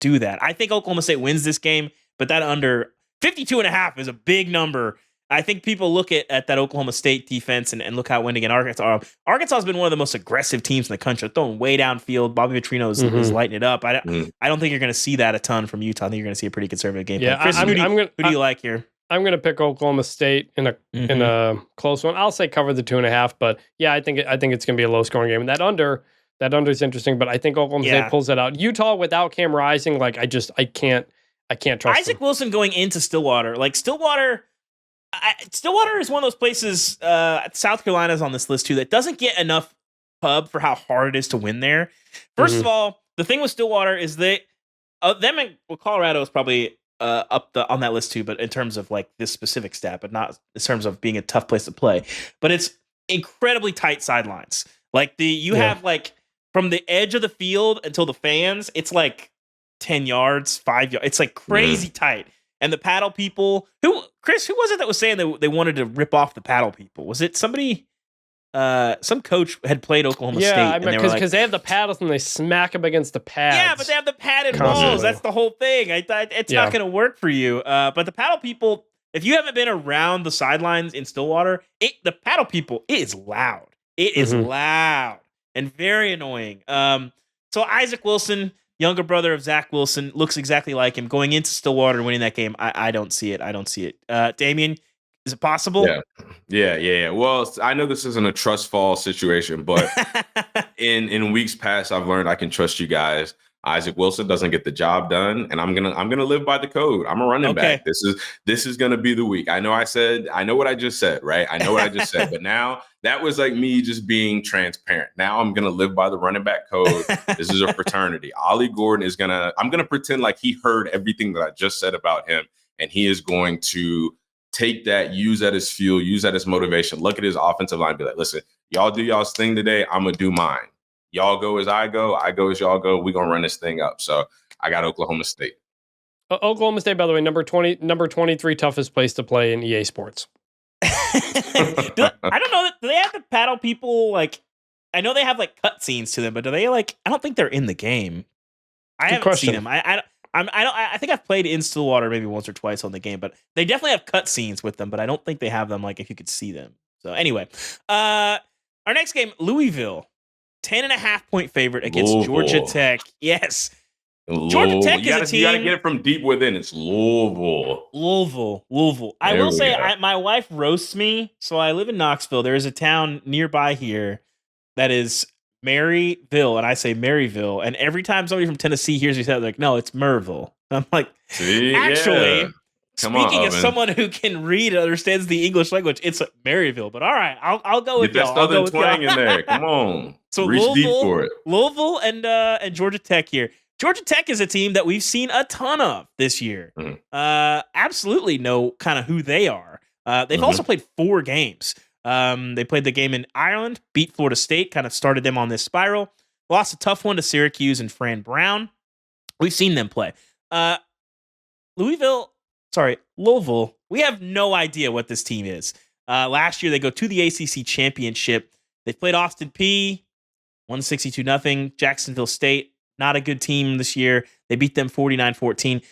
do that. I think Oklahoma State wins this game, but that under 52.5 is a big number. I think people look at that Oklahoma State defense and look how it went against Arkansas. Arkansas has been one of the most aggressive teams in the country. They're throwing way downfield. Bobby Petrino is lighting it up. I don't think you're going to see that a ton from Utah. I think you're going to see a pretty conservative game. Yeah, Chris, who do you like here? I'm going to pick Oklahoma State in a close one. I'll say cover the 2.5, but yeah, I think it's going to be a low scoring game. And that under is interesting, but I think Oklahoma State pulls it out. Utah without Cam Rising, like I can't trust Isaac them. Wilson going into Stillwater. Like Stillwater is one of those places. South Carolina's on this list too that doesn't get enough pub for how hard it is to win there. First of all, the thing with Stillwater is them and Colorado is probably on that list too, but in terms of like this specific stat, but not in terms of being a tough place to play. But it's incredibly tight sidelines. Like have like from the edge of the field until the fans, it's like 10 yards, 5 yards. It's like crazy tight. And the paddle people, Chris, who was it that was saying they wanted to rip off the paddle people? Was it somebody? Some coach had played Oklahoma State. Yeah, because they have the paddles and they smack them against the pads. Yeah, but they have the padded walls. That's the whole thing. It's not going to work for you. But the paddle people, if you haven't been around the sidelines in Stillwater, the paddle people, it is loud. It is loud and very annoying. So Isaac Wilson, younger brother of Zach Wilson, looks exactly like him. Going into Stillwater and winning that game, I don't see it. Damien, is it possible? Yeah. Well, I know this isn't a trust fall situation, but in weeks past, I've learned I can trust you guys. Isaac Wilson doesn't get the job done, and I'm gonna live by the code. I'm a running back. This is gonna be the week. I know what I just said, right? I know what I just said, but now that was like me just being transparent. Now I'm gonna live by the running back code. This is a fraternity. Ollie Gordon I'm gonna pretend like he heard everything that I just said about him, and he is going to take that, use that as fuel, use that as motivation. Look at his offensive line, be like, listen, y'all do y'all's thing today. I'm gonna do mine. Y'all go as I go as y'all go. We're going to run this thing up. So I got Oklahoma State. Oklahoma State, by the way, number 23 toughest place to play in EA Sports. I don't know. Do they have the paddle people? Like, I know they have like cut scenes to them, but do they like, I don't think they're in the game. I haven't seen them. I think I've played in Stillwater maybe once or twice on the game, but they definitely have cut scenes with them, but I don't think they have them like if you could see them. So anyway, our next game, Louisville. 10.5 point favorite against Georgia Tech. Yes. Georgia Tech is a team. You got to get it from deep within. It's Louisville. I will say my wife roasts me. So I live in Knoxville. There is a town nearby here that is Maryville. And I say Maryville. And every time somebody from Tennessee hears me say it, they're like, no, it's Merville. I'm like, actually, speaking as someone who can read and understands the English language, it's Maryville. But all right, I'll go with y'all. Get that southern twang in there. Come on. So reach deep for it. Louisville and Georgia Tech here. Georgia Tech is a team that we've seen a ton of this year. Absolutely know kind of who they are. They've also played 4 games. They played the game in Ireland, beat Florida State, kind of started them on this spiral. Lost a tough one to Syracuse and Fran Brown. We've seen them play. Louisville, we have no idea what this team is. Last year, they go to the ACC championship. They played Austin Peay, 162-0. Jacksonville State, not a good team this year. They beat them 49-14.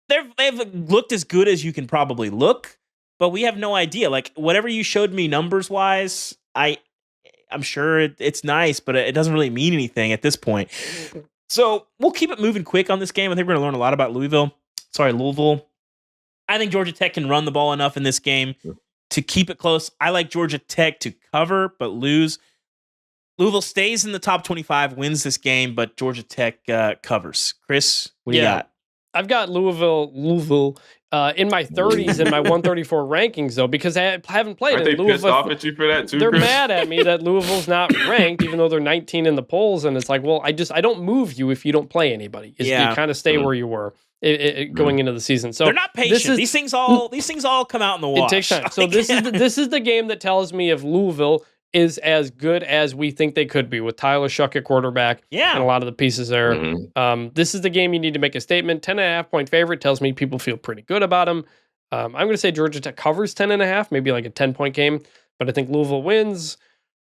They've looked as good as you can probably look, but we have no idea. Like, whatever you showed me numbers-wise, I'm sure it's nice, but it doesn't really mean anything at this point. So we'll keep it moving quick on this game. I think we're going to learn a lot about Louisville. I think Georgia Tech can run the ball enough in this game to keep it close. I like Georgia Tech to cover but lose. Louisville stays in the top 25, wins this game, but Georgia Tech covers. Chris, what do you got? I've got Louisville in my 30s in my 134 rankings, though, because I haven't played. Aren't they pissed off at you for that, too, They're Chris? mad at me that Louisville's not ranked, even though they're 19 in the polls. And it's like, well, I don't move you if you don't play anybody. You kind of stay where you were going into the season. So they're not patient. These things all come out in the wash. It takes time. So this is the game that tells me if Louisville is as good as we think they could be with Tyler Shuck at quarterback and a lot of the pieces there. This is the game you need to make a statement. 10.5-point favorite tells me people feel pretty good about him. I'm going to say Georgia Tech covers 10.5, maybe like a 10-point game, but I think Louisville wins,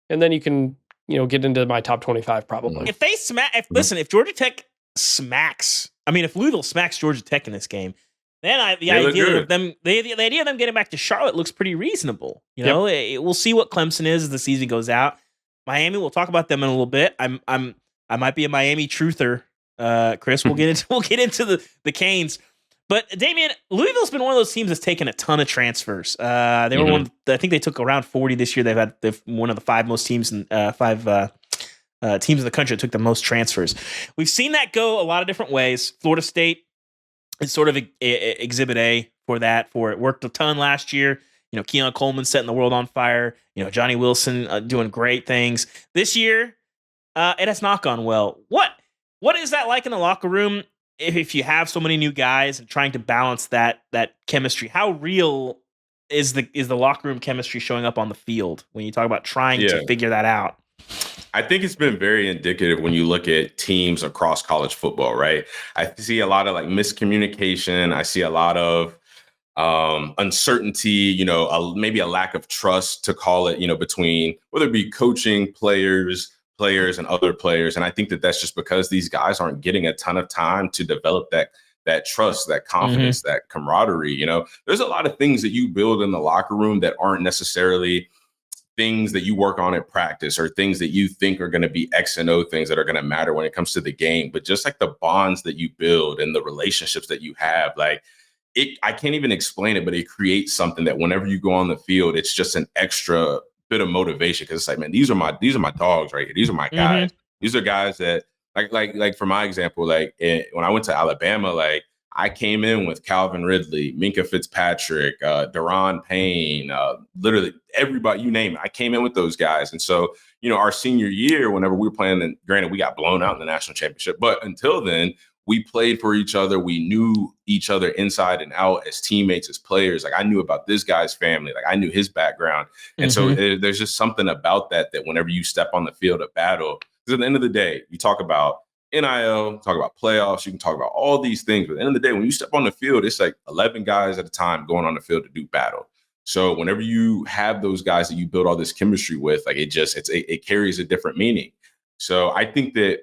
and then you can get into my top 25 probably. If they if Georgia Tech smacks, if Louisville smacks Georgia Tech in this game, then the idea of them getting back to Charlotte looks pretty reasonable. We'll see what Clemson is as the season goes out. Miami, we'll talk about them in a little bit. I might be a Miami truther, Chris. We'll get into the Canes. But Damien, Louisville's been one of those teams that's taken a ton of transfers. They were I think they took around 40 this year. They've one of the five most teams in teams in the country that took the most transfers. We've seen that go a lot of different ways. Florida State is sort of exhibit A for that. It worked a ton last year. Keon Coleman setting the world on fire. Johnny Wilson doing great things. This year, it has not gone well. What is that like in the locker room if you have so many new guys and trying to balance that chemistry? How real is the locker room chemistry showing up on the field when you talk about trying to figure that out? I think it's been very indicative when you look at teams across college football, right? I see a lot of miscommunication. I see a lot of uncertainty, maybe a lack of trust, to call it, between whether it be coaching, players and other players. And I think that's just because these guys aren't getting a ton of time to develop that trust, that confidence, that camaraderie. There's a lot of things that you build in the locker room that aren't necessarily things that you work on at practice or things that you think are going to be X and O things that are going to matter when it comes to the game. But just the bonds that you build and the relationships that you have, I can't even explain it, but it creates something that whenever you go on the field, it's just an extra bit of motivation. Cause it's man, these are my dogs right here. These are my guys. These are guys that like for my example, when I went to Alabama, I came in with Calvin Ridley, Minkah Fitzpatrick, Daron Payne, literally everybody, you name it. I came in with those guys. And so, our senior year, whenever we were playing, and granted, we got blown out in the national championship, but until then, we played for each other. We knew each other inside and out as teammates, as players. I knew about this guy's family. I knew his background. And so there's just something about that whenever you step on the field of battle, because at the end of the day, you talk about NIL, talk about playoffs, you can talk about all these things. But at the end of the day, when you step on the field, it's 11 guys at a time going on the field to do battle. So whenever you have those guys that you build all this chemistry with, it carries a different meaning. So I think that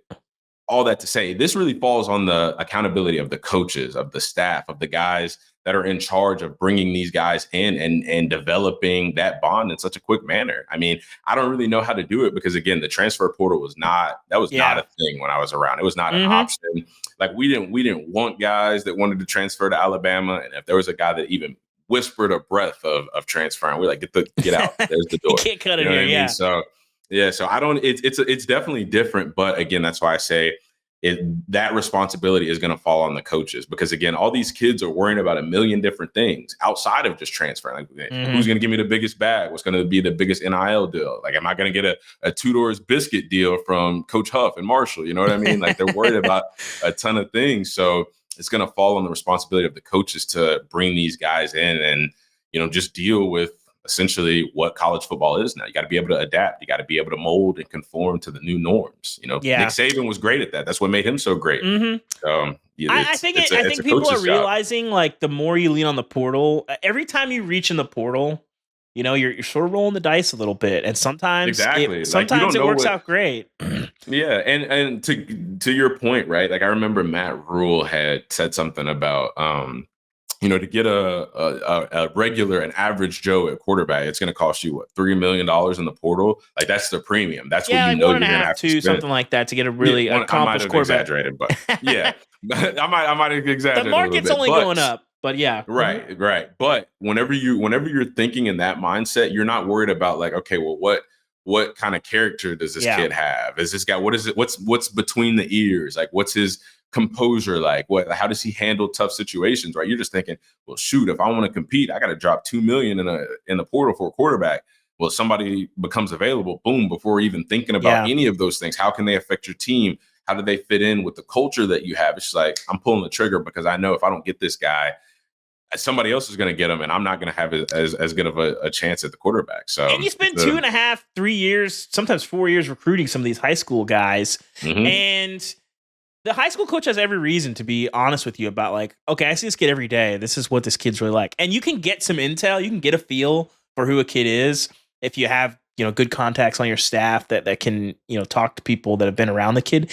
all that to say, this really falls on the accountability of the coaches, of the staff, of the guys that are in charge of bringing these guys in and developing that bond in such a quick manner. I don't really know how to do it because, again, the transfer portal was not a thing when I was around. It was not an option. We didn't want guys that wanted to transfer to Alabama. And if there was a guy that even whispered a breath of transferring, we're get out. There's the door. You can't cut it here. Yeah. So I don't, it's definitely different. But again, that's why I say that responsibility is going to fall on the coaches, because again, all these kids are worrying about a million different things outside of just transferring. Who's going to give me the biggest bag? What's going to be the biggest NIL deal? Am I going to get a Tudor's biscuit deal from Coach Huff and Marshall? You know what I mean? They're worried about a ton of things. So it's going to fall on the responsibility of the coaches to bring these guys in and, just deal with essentially what college football is now. You got to be able to adapt. You got to be able to mold and conform to the new norms. Nick Saban was great at that. That's what made him so great. I think people are realizing the more you lean on the portal, every time you reach in the portal, you're sort of rolling the dice a little bit, and sometimes it works out great. Yeah, and to your point, right? I remember Matt Rule had said something about to get a regular, an average Joe at quarterback, it's going to cost you $3 million in the portal. Like that's the premium. That's what like you're going to have to spend. Something like that to get a really accomplished quarterback. I might have exaggerated, but yeah, I might have exaggerated. The market's only going up, but yeah, right. But whenever you're thinking in that mindset, you're not worried about like, okay, well, what kind of character does this kid have? Is this guy? What is it? What's between the ears? Like, what's his composure like? How does he handle tough situations? Right? You're just thinking, well, shoot, if I want to compete, I got to drop $2 million in the portal for a quarterback. Well, somebody becomes available, boom, before even thinking about any of those things. How can they affect your team? How do they fit in with the culture that you have? It's just like, I'm pulling the trigger because I know if I don't get this guy, somebody else is going to get him, and I'm not going to have as good of a chance at the quarterback. So, and you spend 2.5, 3 years, sometimes 4 years recruiting some of these high school guys, and the high school coach has every reason to be honest with you about like, okay, I see this kid every day. This is what this kid's really like. And you can get some intel. You can get a feel for who a kid is if you have, good contacts on your staff that can, talk to people that have been around the kid.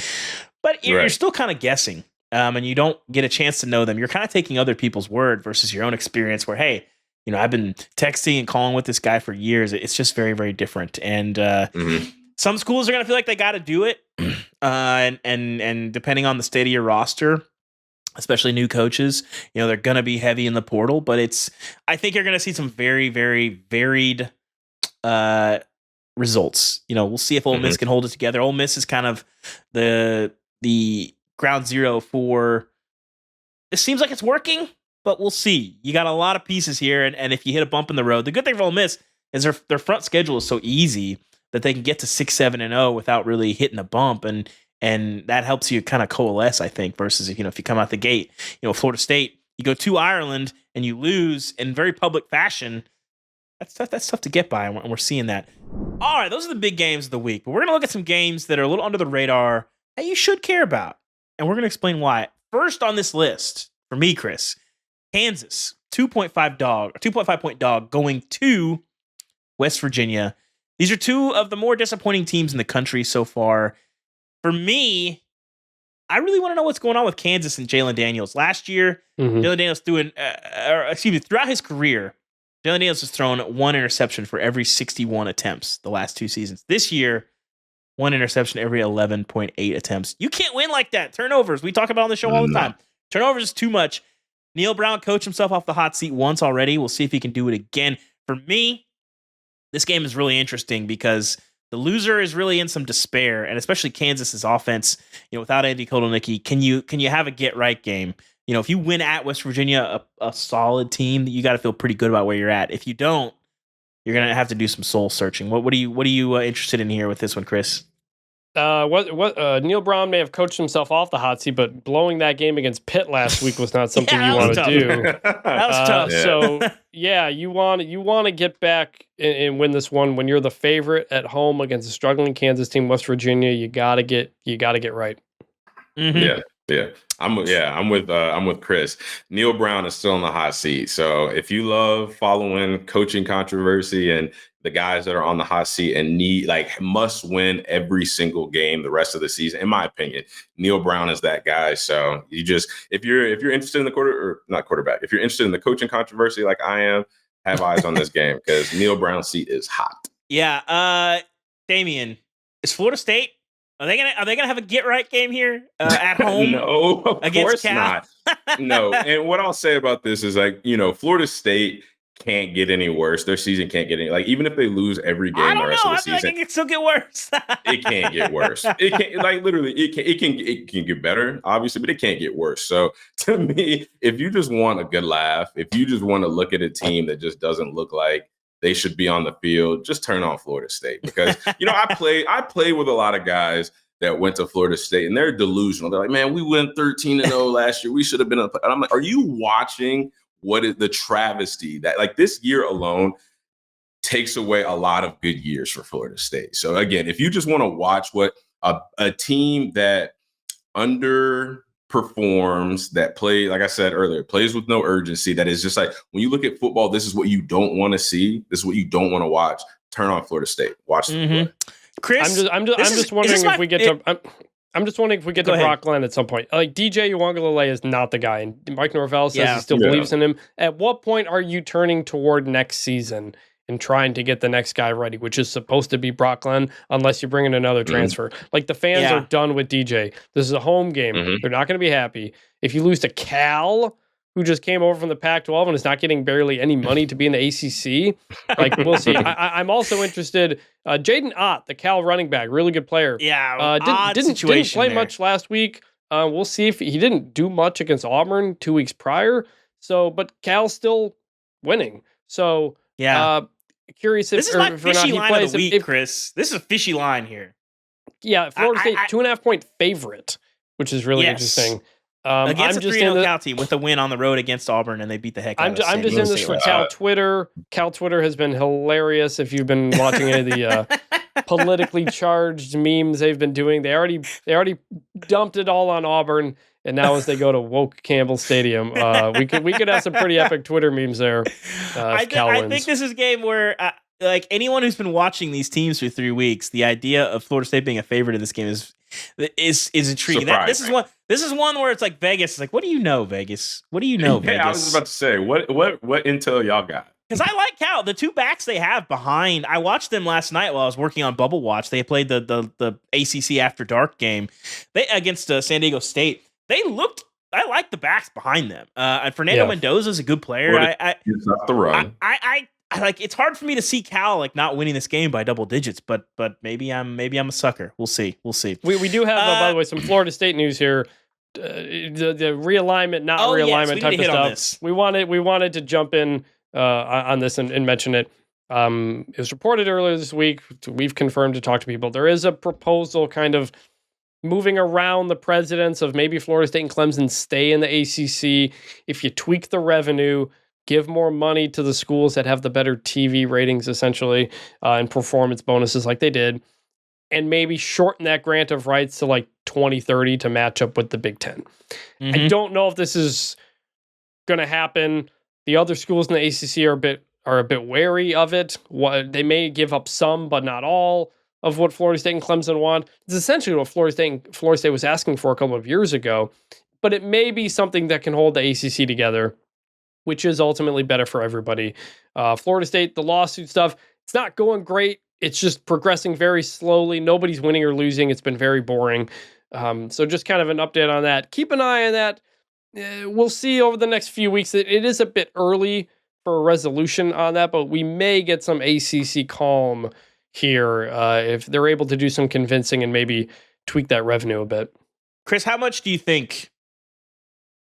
But you're still kind of guessing. And you don't get a chance to know them. You're kind of taking other people's word versus your own experience where, hey, I've been texting and calling with this guy for years. It's just very, very different. And some schools are going to feel like they got to do it. And depending on the state of your roster, especially new coaches, they're going to be heavy in the portal, but I think you're going to see some very, very varied results. We'll see if Ole Miss can hold it together. Ole Miss is kind of the ground zero for, it seems like it's working, but we'll see. You got a lot of pieces here. And if you hit a bump in the road, the good thing for Ole Miss is their front schedule is so easy that they can get to 6-7-0 without really hitting a bump, and that helps you kind of coalesce, I think, versus if you come out the gate, Florida State, you go to Ireland and you lose in very public fashion. That's tough to get by, and we're seeing that. All right, those are the big games of the week, but we're gonna look at some games that are a little under the radar that you should care about, and we're gonna explain why. First on this list for me, Chris, Kansas 2.5 point dog going to West Virginia. These are two of the more disappointing teams in the country so far. For me, I really want to know what's going on with Kansas and Jalen Daniels. Last year, Jalen Daniels throughout his career, Jalen Daniels has thrown one interception for every 61 attempts the last 2 seasons. This year, one interception every 11.8 attempts. You can't win like that. Turnovers, we talk about on the show all the time. Turnovers is too much. Neil Brown coached himself off the hot seat once already. We'll see if he can do it again. For me, this game is really interesting because the loser is really in some despair, and especially Kansas's offense, without Andy Kotelnicki, can you have a get right game? If you win at West Virginia, a solid team, you got to feel pretty good about where you're at. If you don't, you're gonna have to do some soul searching. What are you interested in here with this one, Chris? Neil Brown may have coached himself off the hot seat, but blowing that game against Pitt last week was not something you want to do. That was tough. So yeah, you want to get back and win this one when you're the favorite at home against a struggling Kansas team, West Virginia. You gotta get right. Yeah. I'm with Chris. Neil Brown is still in the hot seat. So if you love following coaching controversy and the guys that are on the hot seat and must win every single game the rest of the season, in my opinion, Neil Brown is that guy. So if you're interested in if you're interested in the coaching controversy like I am, have eyes on this game because Neil Brown's seat is hot. Yeah. Damien, is Florida State, are they gonna have a get right game here at home? No, of against course not. No. And what I'll say about this is Florida State can't get any worse. Their season can't get any, even if they lose every game the rest of the season. I think it can still get worse. It can't get worse. It can't literally it can get better, obviously, but it can't get worse. So to me, if you just want a good laugh, if you just want to look at a team that just doesn't look like they should be on the field, just turn on Florida State because I play with a lot of guys that went to Florida State and they're delusional. They're like, man, we went 13-0 last year. We should have been. And I'm like, are you watching what is the travesty that this year alone takes away a lot of good years for Florida State? So again, if you just want to watch what a team that underperforms, that play, like I said earlier, plays with no urgency, that is just when you look at football, this is what you don't want to see. This is what you don't want to watch. Turn on Florida State. Watch them play. Chris, I'm just wondering if we get to. I'm just wondering if we get to Brock Glenn at some point. Like DJ Uwangalele is not the guy, and Mike Norvell says he still believes in him. At what point are you turning toward next season and trying to get the next guy ready, which is supposed to be Brock Glenn, unless you bring in another transfer? Like the fans are done with DJ. This is a home game. They're not going to be happy. If you lose to Cal, who just came over from the Pac-12 and is not getting barely any money to be in the ACC, like we'll see. I'm also interested. Jaden Ott, the Cal running back, really good player. Yeah, didn't play much last week. We'll see if he didn't do much against Auburn 2 weeks prior. So, but Cal's still winning. So, curious if this is my fishy line of the week, if Chris. This is a fishy line here. Yeah, Florida State 2.5 point favorite, which is really interesting. Against I'm a 3-0 Cal team with a win on the road against Auburn, and they beat the heck out of I'm just in this for Cal Twitter. Cal Twitter has been hilarious. If you've been watching any of the politically charged memes they've been doing, they already dumped it all on Auburn, and now as they go to woke Campbell Stadium, we could have some pretty epic Twitter memes there. I think this is a game where. Like anyone who's been watching these teams for 3 weeks, the idea of Florida State being a favorite in this game is intriguing. This is one where it's like Vegas. It's like, what do you know, Vegas? What do you know, Vegas? I was about to say, what intel y'all got? Because I like Cal. The 2 backs they have behind. I watched them last night while I was working on Bubble Watch. They played the ACC After Dark game. They against San Diego State. They looked. I like the backs behind them. And Fernando Mendoza is a good player. It's not the run. I like. It's hard for me to see Cal like not winning this game by double digits, but maybe I'm a sucker. We'll see. We do have by the way some Florida State news here. The realignment, realignment type of stuff. We wanted to jump in on this and mention it. It was reported earlier this week. We've confirmed to talk to people. There is a proposal kind of moving around the presidents of maybe Florida State and Clemson stay in the ACC if you tweak the revenue. Give more money to the schools that have the better TV ratings, essentially, and performance bonuses like they did, and maybe shorten that grant of rights to like 2030 to match up with the Big Ten. I don't know if this is going to happen. The other schools in the ACC are a bit wary of it. They may give up some, but not all of what Florida State and Clemson want. It's essentially what Florida State was asking for a couple of years ago, but it may be something that can hold the ACC together, which is ultimately better for everybody. Florida State, the lawsuit stuff, it's not going great. It's just progressing very slowly. Nobody's winning or losing. It's been very boring. So just kind of an update on that. Keep an eye on that. We'll see over the next few weeks. It is a bit early for a resolution on that, but we may get some ACC calm here if they're able to do some convincing and maybe tweak that revenue a bit. Chris, how much do you think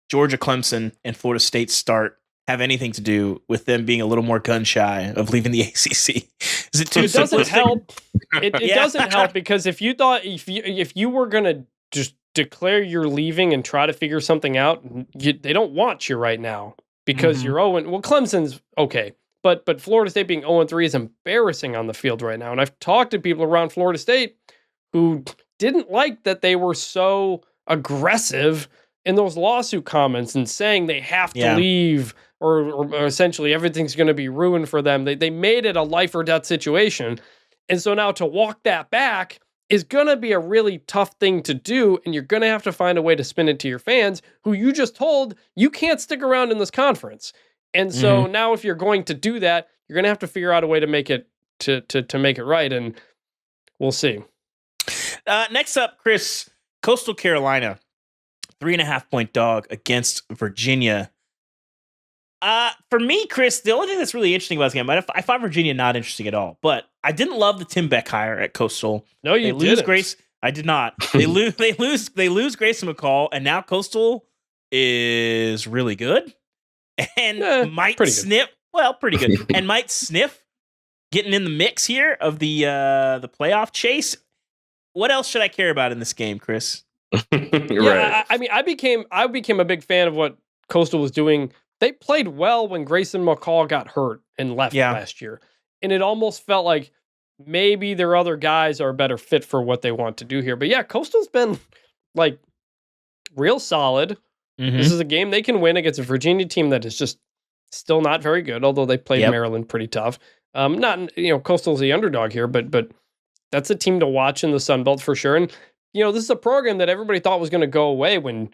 Georgia, Clemson, and Florida State start have anything to do with them being a little more gun shy of leaving the ACC? Is it too It doesn't help. It doesn't help because if you were going to just declare you're leaving and try to figure something out, they don't want you right now because you're 0. Well, Clemson's okay, but Florida State being 0-3 is embarrassing on the field right now. And I've talked to people around Florida State who didn't like that they were so aggressive in those lawsuit comments and saying they have to leave or essentially everything's going to be ruined for them. They made it a life or death situation. And so now to walk that back is going to be a really tough thing to do. And you're going to have to find a way to spin it to your fans who you just told you can't stick around in this conference. And so now if you're going to do that, you're going to have to figure out a way to make it to make it right. And we'll see. Next up, Chris, Coastal Carolina, 3.5 point dog against Virginia. For me, Chris, the only thing that's really interesting about this game, I find Virginia not interesting at all. But I didn't love the Tim Beck hire at Coastal. No, you lose Grace. I did not. They lose Grayson McCall, and now Coastal is really good and might sniff. Well, pretty good, and might sniff getting in the mix here of the playoff chase. What else should I care about in this game, Chris? Right. I became a big fan of what Coastal was doing. They played well when Grayson McCall got hurt and left last year. And it almost felt like maybe their other guys are a better fit for what they want to do here. But yeah, Coastal's been like real solid. This is a game they can win against a Virginia team that is just still not very good, although they played Maryland pretty tough. Coastal's the underdog here, but that's a team to watch in the Sun Belt for sure. And this is a program that everybody thought was going to go away when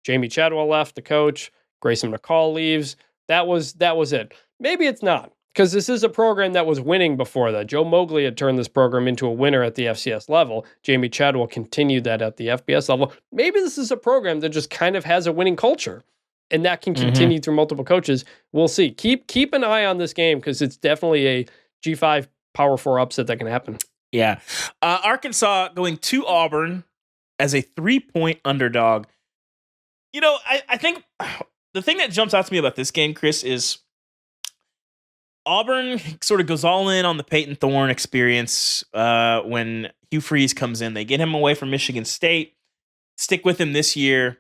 Jamie Chadwell left, the coach, Grayson McCall leaves. That was it. Maybe it's not, because this is a program that was winning before that. Joe Mowgli had turned this program into a winner at the FCS level. Jamie Chadwell continued that at the FBS level. Maybe this is a program that just kind of has a winning culture, and that can continue through multiple coaches. We'll see. Keep an eye on this game, because it's definitely a G5 Power 4 upset that can happen. Yeah. Arkansas going to Auburn as a 3-point underdog. I think the thing that jumps out to me about this game, Chris, is Auburn sort of goes all in on the Peyton Thorne experience when Hugh Freeze comes in. They get him away from Michigan State, stick with him this year.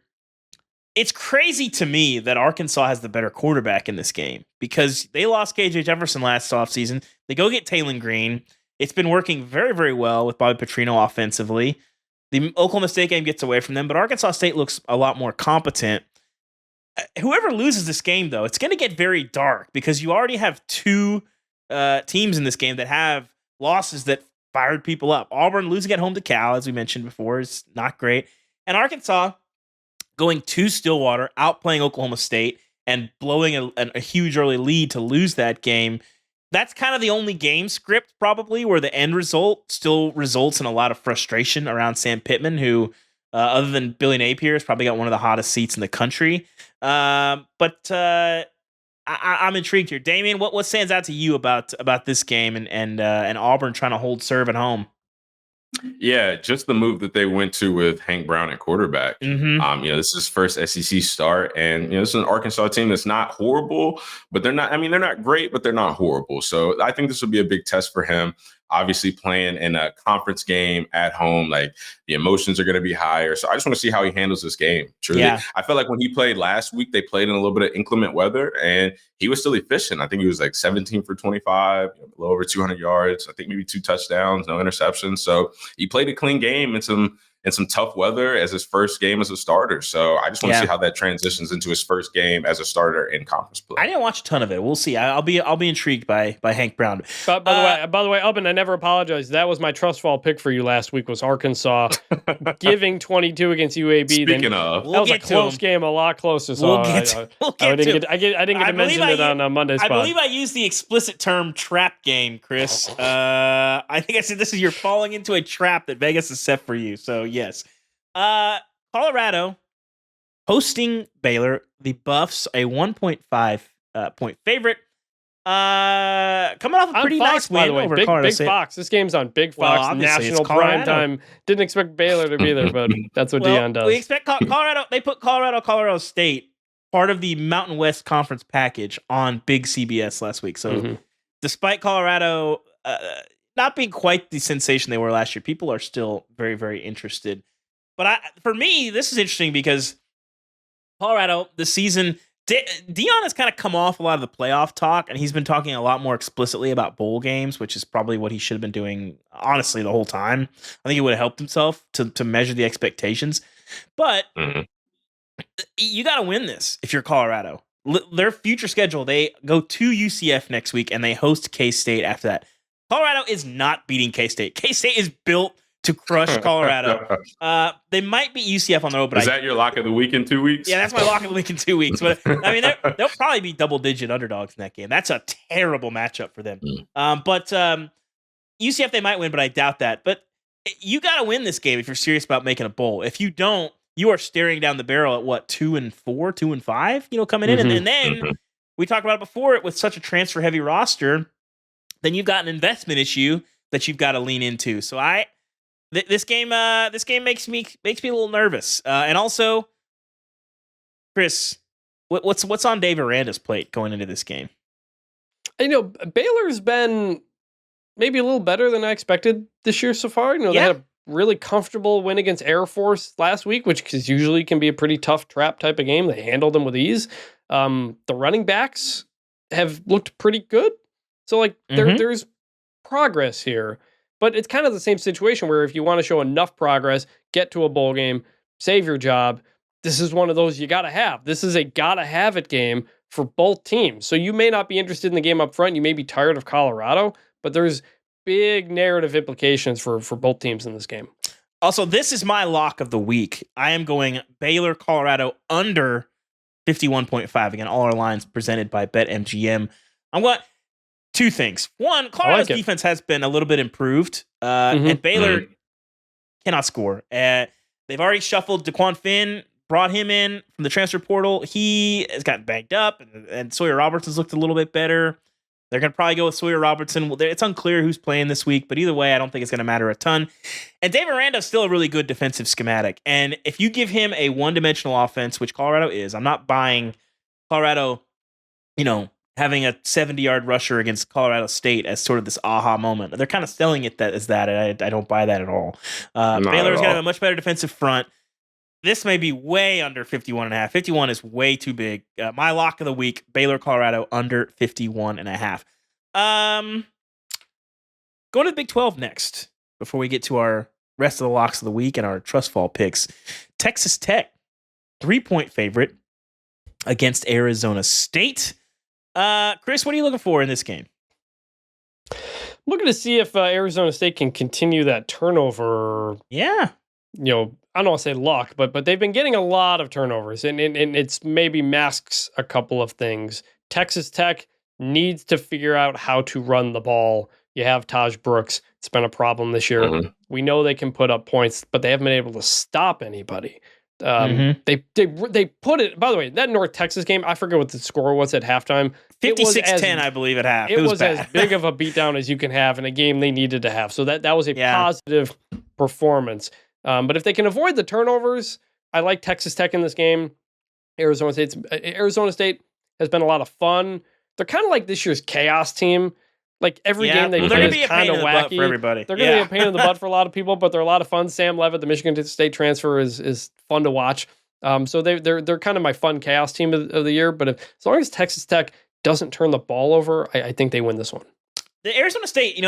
It's crazy to me that Arkansas has the better quarterback in this game, because they lost KJ Jefferson last offseason. They go get Taylon Green. It's been working very, very well with Bobby Petrino offensively. The Oklahoma State game gets away from them, but Arkansas State looks a lot more competent. Whoever loses this game, though, it's going to get very dark, because you already have two teams in this game that have losses that fired people up. Auburn losing at home to Cal, as we mentioned before, is not great. And Arkansas going to Stillwater, outplaying Oklahoma State, and blowing a huge early lead to lose that game. That's kind of the only game script, probably, where the end result still results in a lot of frustration around Sam Pittman, who, other than Billy Napier, has probably got one of the hottest seats in the country. I'm intrigued here. Damien, what stands out to you about this game and Auburn trying to hold serve at home? Yeah, just the move that they went to with Hank Brown at quarterback. This is his first SEC start, and this is an Arkansas team that's not horrible, but they're not great, but they're not horrible. So I think this will be a big test for him. Obviously, playing in a conference game at home, like, the emotions are going to be higher. So I just want to see how he handles this game. Truly, yeah. I feel like when he played last week, they played in a little bit of inclement weather, and he was still efficient. I think he was like 17 for 25, a little over 200 yards. I think maybe 2 touchdowns, no interceptions. So he played a clean game in some tough weather as his first game as a starter. So I just want to see how that transitions into his first game as a starter in conference play. I didn't watch a ton of it. We'll see. I'll be intrigued by Hank Brown. By the way, Ubben, I never apologize. That was my trust fall pick for you last week, was Arkansas giving 22 against UAB. Speaking of, that was a close game, a lot closer. So I didn't get to mention it on Monday's I spot. believe I used the explicit term trap game, Chris. I think I said this is you're falling into a trap that Vegas has set for you. So yes. Colorado hosting Baylor. The Buffs, a 1.5 point favorite. Coming off a pretty nice win over Colorado Big State. Fox. This game's on Big Fox, national prime time. Didn't expect Baylor to be there, but that's what Deion does. We expect Colorado. They put Colorado State, part of the Mountain West Conference package, on Big CBS last week. So despite Colorado not being quite the sensation they were last year, people are still very, very interested. But for me, this is interesting because Colorado, this season, Deion has kind of come off a lot of the playoff talk, and he's been talking a lot more explicitly about bowl games, which is probably what he should have been doing, honestly, the whole time. I think he would have helped himself to measure the expectations. But you got to win this if you're Colorado. Their future schedule, they go to UCF next week, and they host K-State after that. Colorado is not beating K-State. K-State is built to crush Colorado. They might beat UCF on the road, but is that your lock of the week in 2 weeks? Yeah, that's my lock of the week in 2 weeks. But I mean, they'll probably be double-digit underdogs in that game. That's a terrible matchup for them. But UCF they might win, but I doubt that. But you got to win this game if you're serious about making a bowl. If you don't, you are staring down the barrel at what, 2-4, 2-5, coming in, and then we talked about it before. With such a transfer-heavy roster, then you've got an investment issue that you've got to lean into. So This game makes me a little nervous, and also, Chris, what's on Dave Aranda's plate going into this game? Baylor's been maybe a little better than I expected this year so far. They had a really comfortable win against Air Force last week, which usually can be a pretty tough trap type of game. They handled them with ease. The running backs have looked pretty good, so there's progress here. But it's kind of the same situation where if you want to show enough progress, get to a bowl game, save your job, this is one of those you got to have. This is a got to have it game for both teams. So you may not be interested in the game up front. You may be tired of Colorado, but there's big narrative implications for both teams in this game. Also, this is my lock of the week. I am going Baylor, Colorado under 51.5. Again, all our lines presented by BetMGM. I'm going two things. One, Colorado's defense has been a little bit improved, and Baylor cannot score. They've already shuffled DeQuan Finn, brought him in from the transfer portal. He has gotten banged up, and Sawyer Robertson's looked a little bit better. They're going to probably go with Sawyer Robertson. It's unclear who's playing this week, but either way, I don't think it's going to matter a ton. And Dave Aranda's still a really good defensive schematic. And if you give him a one-dimensional offense, which Colorado is, I'm not buying Colorado, having a 70-yard rusher against Colorado State as sort of this aha moment. They're kind of selling it as that, and I don't buy that at all. Baylor's going to have a much better defensive front. This may be way under 51.5. 51 is way too big. My lock of the week, Baylor, Colorado, under 51.5. Going to the Big 12 next, before we get to our rest of the locks of the week and our trust fall picks. Texas Tech, 3-point favorite against Arizona State. Chris, what are you looking for in this game? I'm looking to see if Arizona State can continue that turnover. Yeah. I don't want to say luck, but they've been getting a lot of turnovers, and it's maybe masks a couple of things. Texas Tech needs to figure out how to run the ball. You have Taj Brooks. It's been a problem this year. Mm-hmm. We know they can put up points, but they haven't been able to stop anybody. They put it, by the way, that North Texas game, I forget what the score was at halftime. 56-10, I believe, at half. It was as big of a beatdown as you can have in a game they needed to have. So that was a positive performance. But if they can avoid the turnovers, I like Texas Tech in this game. Arizona State has been a lot of fun. They're kind of like this year's chaos team. Like every game they play is kind of wacky for everybody. They're going to be a pain in the butt for a lot of people, but they're a lot of fun. Sam Levitt, the Michigan State transfer, is fun to watch. So they're kind of my fun chaos team of the year. But as long as Texas Tech doesn't turn the ball over, I think they win this one. The Arizona State,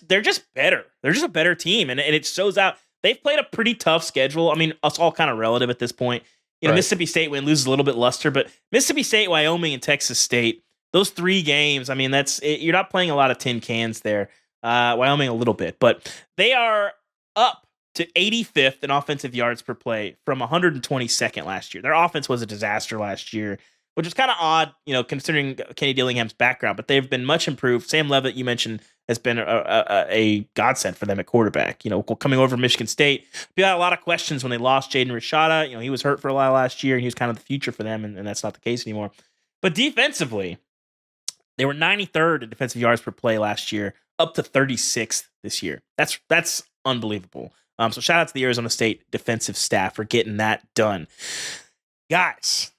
they're just better. They're just a better team, and it shows out. They've played a pretty tough schedule. I mean, it's all kind of relative at this point. Right. Mississippi State loses a little bit luster, but Mississippi State, Wyoming, and Texas State, those 3 games, I mean, you're not playing a lot of tin cans there. Wyoming a little bit, but they are up to 85th in offensive yards per play from 122nd last year. Their offense was a disaster last year, which is kind of odd, considering Kenny Dillingham's background, but they've been much improved. Sam Levitt, you mentioned, has been a godsend for them at quarterback. Coming over Michigan State, we had a lot of questions when they lost Jaden Rashada. He was hurt for a while last year, and he was kind of the future for them, and that's not the case anymore. But defensively, they were 93rd in defensive yards per play last year, up to 36th this year. That's unbelievable. So shout out to the Arizona State defensive staff for getting that done. Guys,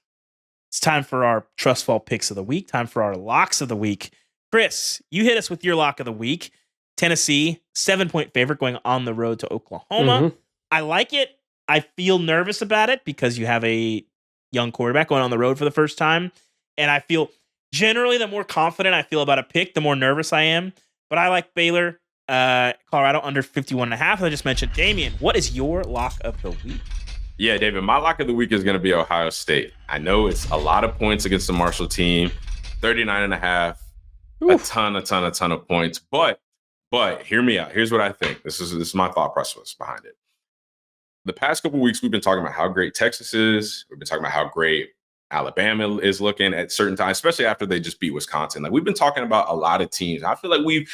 it's time for our Trust Fall picks of the week, time for our locks of the week. Chris, you hit us with your lock of the week. Tennessee, 7-point favorite going on the road to Oklahoma. Mm-hmm. I like it. I feel nervous about it because you have a young quarterback going on the road for the first time. And I feel generally the more confident I feel about a pick, the more nervous I am. But I like Baylor, Colorado under 51.5. As I just mentioned, Damien, what is your lock of the week? Yeah, David, my lock of the week is going to be Ohio State. I know it's a lot of points against the Marshall team, 39.5. Oof. A ton of points. But hear me out. Here's what I think. This is my thought process behind it. The past couple of weeks, we've been talking about how great Texas is. We've been talking about how great Alabama is looking at certain times, especially after they just beat Wisconsin. Like, we've been talking about a lot of teams. I feel like we've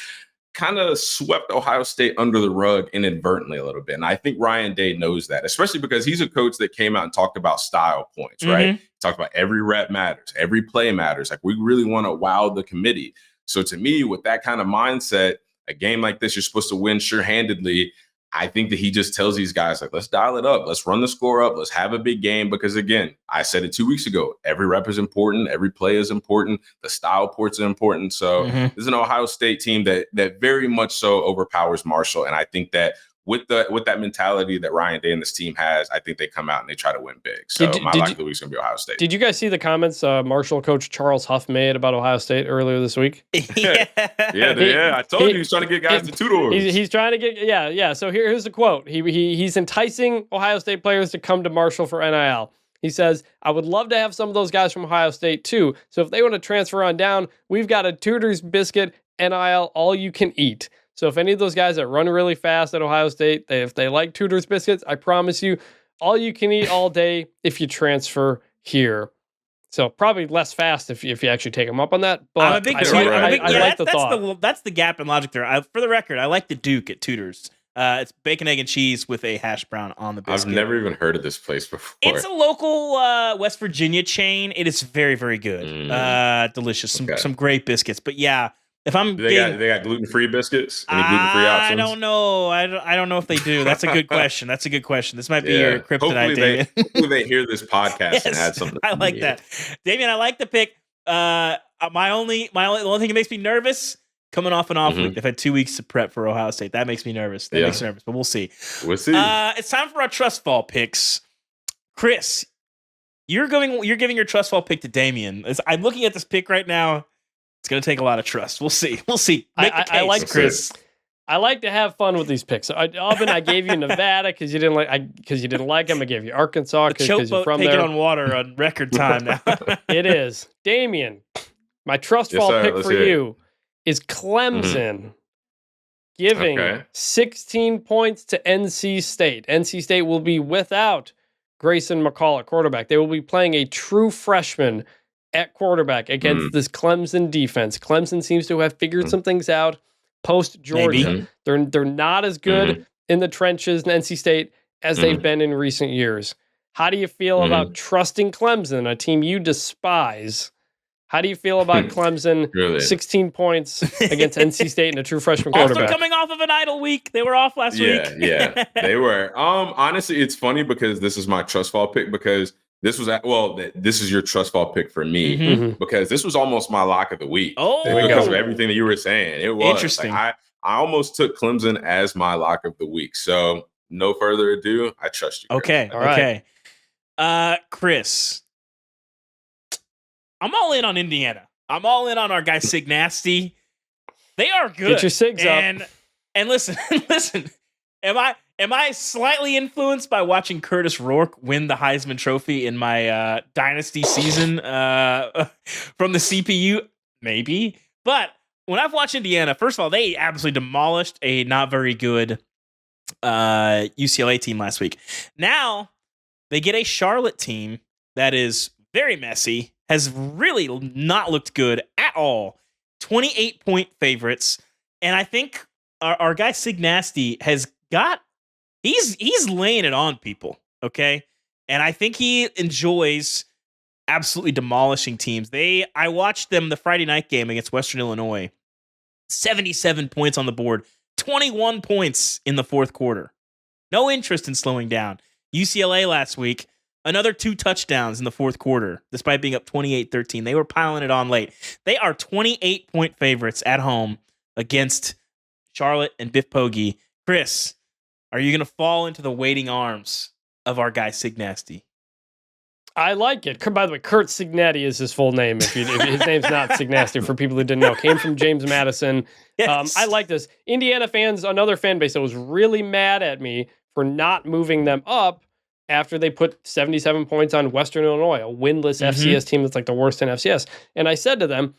kind of swept Ohio State under the rug inadvertently a little bit. And I think Ryan Day knows that, especially because he's a coach that came out and talked about style points, right? He talked about every rep matters, every play matters. Like, we really want to wow the committee. So to me, with that kind of mindset, a game like this, you're supposed to win sure-handedly. I think that he just tells these guys, like, let's dial it up. Let's run the score up. Let's have a big game. Because, again, I said it 2 weeks ago. Every rep is important. Every play is important. The style ports are important. So this is an Ohio State team that very much so overpowers Marshall. And I think that with that mentality that Ryan Day and this team has, I think they come out and they try to win big. So my lock of the week is going to be Ohio State. Did you guys see the comments Marshall coach Charles Huff made about Ohio State earlier this week? Yeah. I told you he's trying to get guys to Tudor. He's trying to get, yeah. So here's the quote. He's enticing Ohio State players to come to Marshall for NIL. He says, I would love to have some of those guys from Ohio State too. So if they want to transfer on down, we've got a Tudor's biscuit NIL all you can eat. So if any of those guys that run really fast at Ohio State, if they like Tudor's biscuits, I promise you, all you can eat all day if you transfer here. So probably less fast if you actually take them up on that. But I'm a big I like the thought. That's the gap in logic there. For the record, I like the Duke at Tudor's. It's bacon, egg, and cheese with a hash brown on the biscuit. I've never even heard of this place before. It's a local West Virginia chain. It is very, very good. Delicious. Some great biscuits. But yeah, if I'm they got gluten-free biscuits? Any gluten-free options? I don't know. I don't know if they do. That's a good question. This might be your kryptonite, Damien. Hopefully they hear this podcast and add something. I like that. Damien, I like the pick. The only thing that makes me nervous, coming off an off week. They've had 2 weeks to prep for Ohio State. That makes me nervous. But we'll see. We'll see. It's time for our trust fall picks. Chris, you're giving your trust fall pick to Damien. I'm looking at this pick right now. It's going to take a lot of trust. We'll see. I like Chris. I like to have fun with these picks. Auburn, I gave you Nevada because you didn't like them. I gave you Arkansas because you're from there. Taking on water on record time now. It is. Damien, my trust fall pick for you is Clemson giving 16 points to NC State. NC State will be without Grayson McCall at quarterback. They will be playing a true freshman at quarterback against this Clemson defense. Clemson seems to have figured some things out post Georgia. They're not as good in the trenches in NC State as they've been in recent years. How do you feel about trusting Clemson, a team you despise? How do you feel about Clemson 16 points against NC State and a true freshman quarterback? Also coming off of an idle week. They were off last week. Yeah, they were. Honestly, it's funny because this is my trust fall pick because this is your trust fall pick for me because this was almost my lock of the week. Oh, because of everything that you were saying. It was interesting. Like, I almost took Clemson as my lock of the week. So no further ado, I trust you. Okay. All right. Okay. Chris, I'm all in on Indiana. I'm all in on our guy Sig Nasty. They are good. Get your Sigs up. And listen. Am I slightly influenced by watching Curtis Rourke win the Heisman Trophy in my dynasty season from the CPU? Maybe. But when I've watched Indiana, first of all, they absolutely demolished a not very good UCLA team last week. Now they get a Charlotte team that is very messy, has really not looked good at all. 28-point favorites. And I think our guy Sig Nasty has got he's laying it on people, okay? And I think he enjoys absolutely demolishing teams. I watched them the Friday night game against Western Illinois. 77 points on the board, 21 points in the fourth quarter. No interest in slowing down. UCLA last week, another 2 touchdowns in the fourth quarter, despite being up 28-13. They were piling it on late. They are 28-point favorites at home against Charlotte and Biff Poggi. Chris, are you going to fall into the waiting arms of our guy Sig Nasty? I like it. By the way, Kurt Signetti is his full name. If his name's not Signasty, for people who didn't know, came from James Madison. Yes. I like this. Indiana fans, another fan base that was really mad at me for not moving them up after they put 77 points on Western Illinois, a winless FCS team that's like the worst in FCS. And I said to them,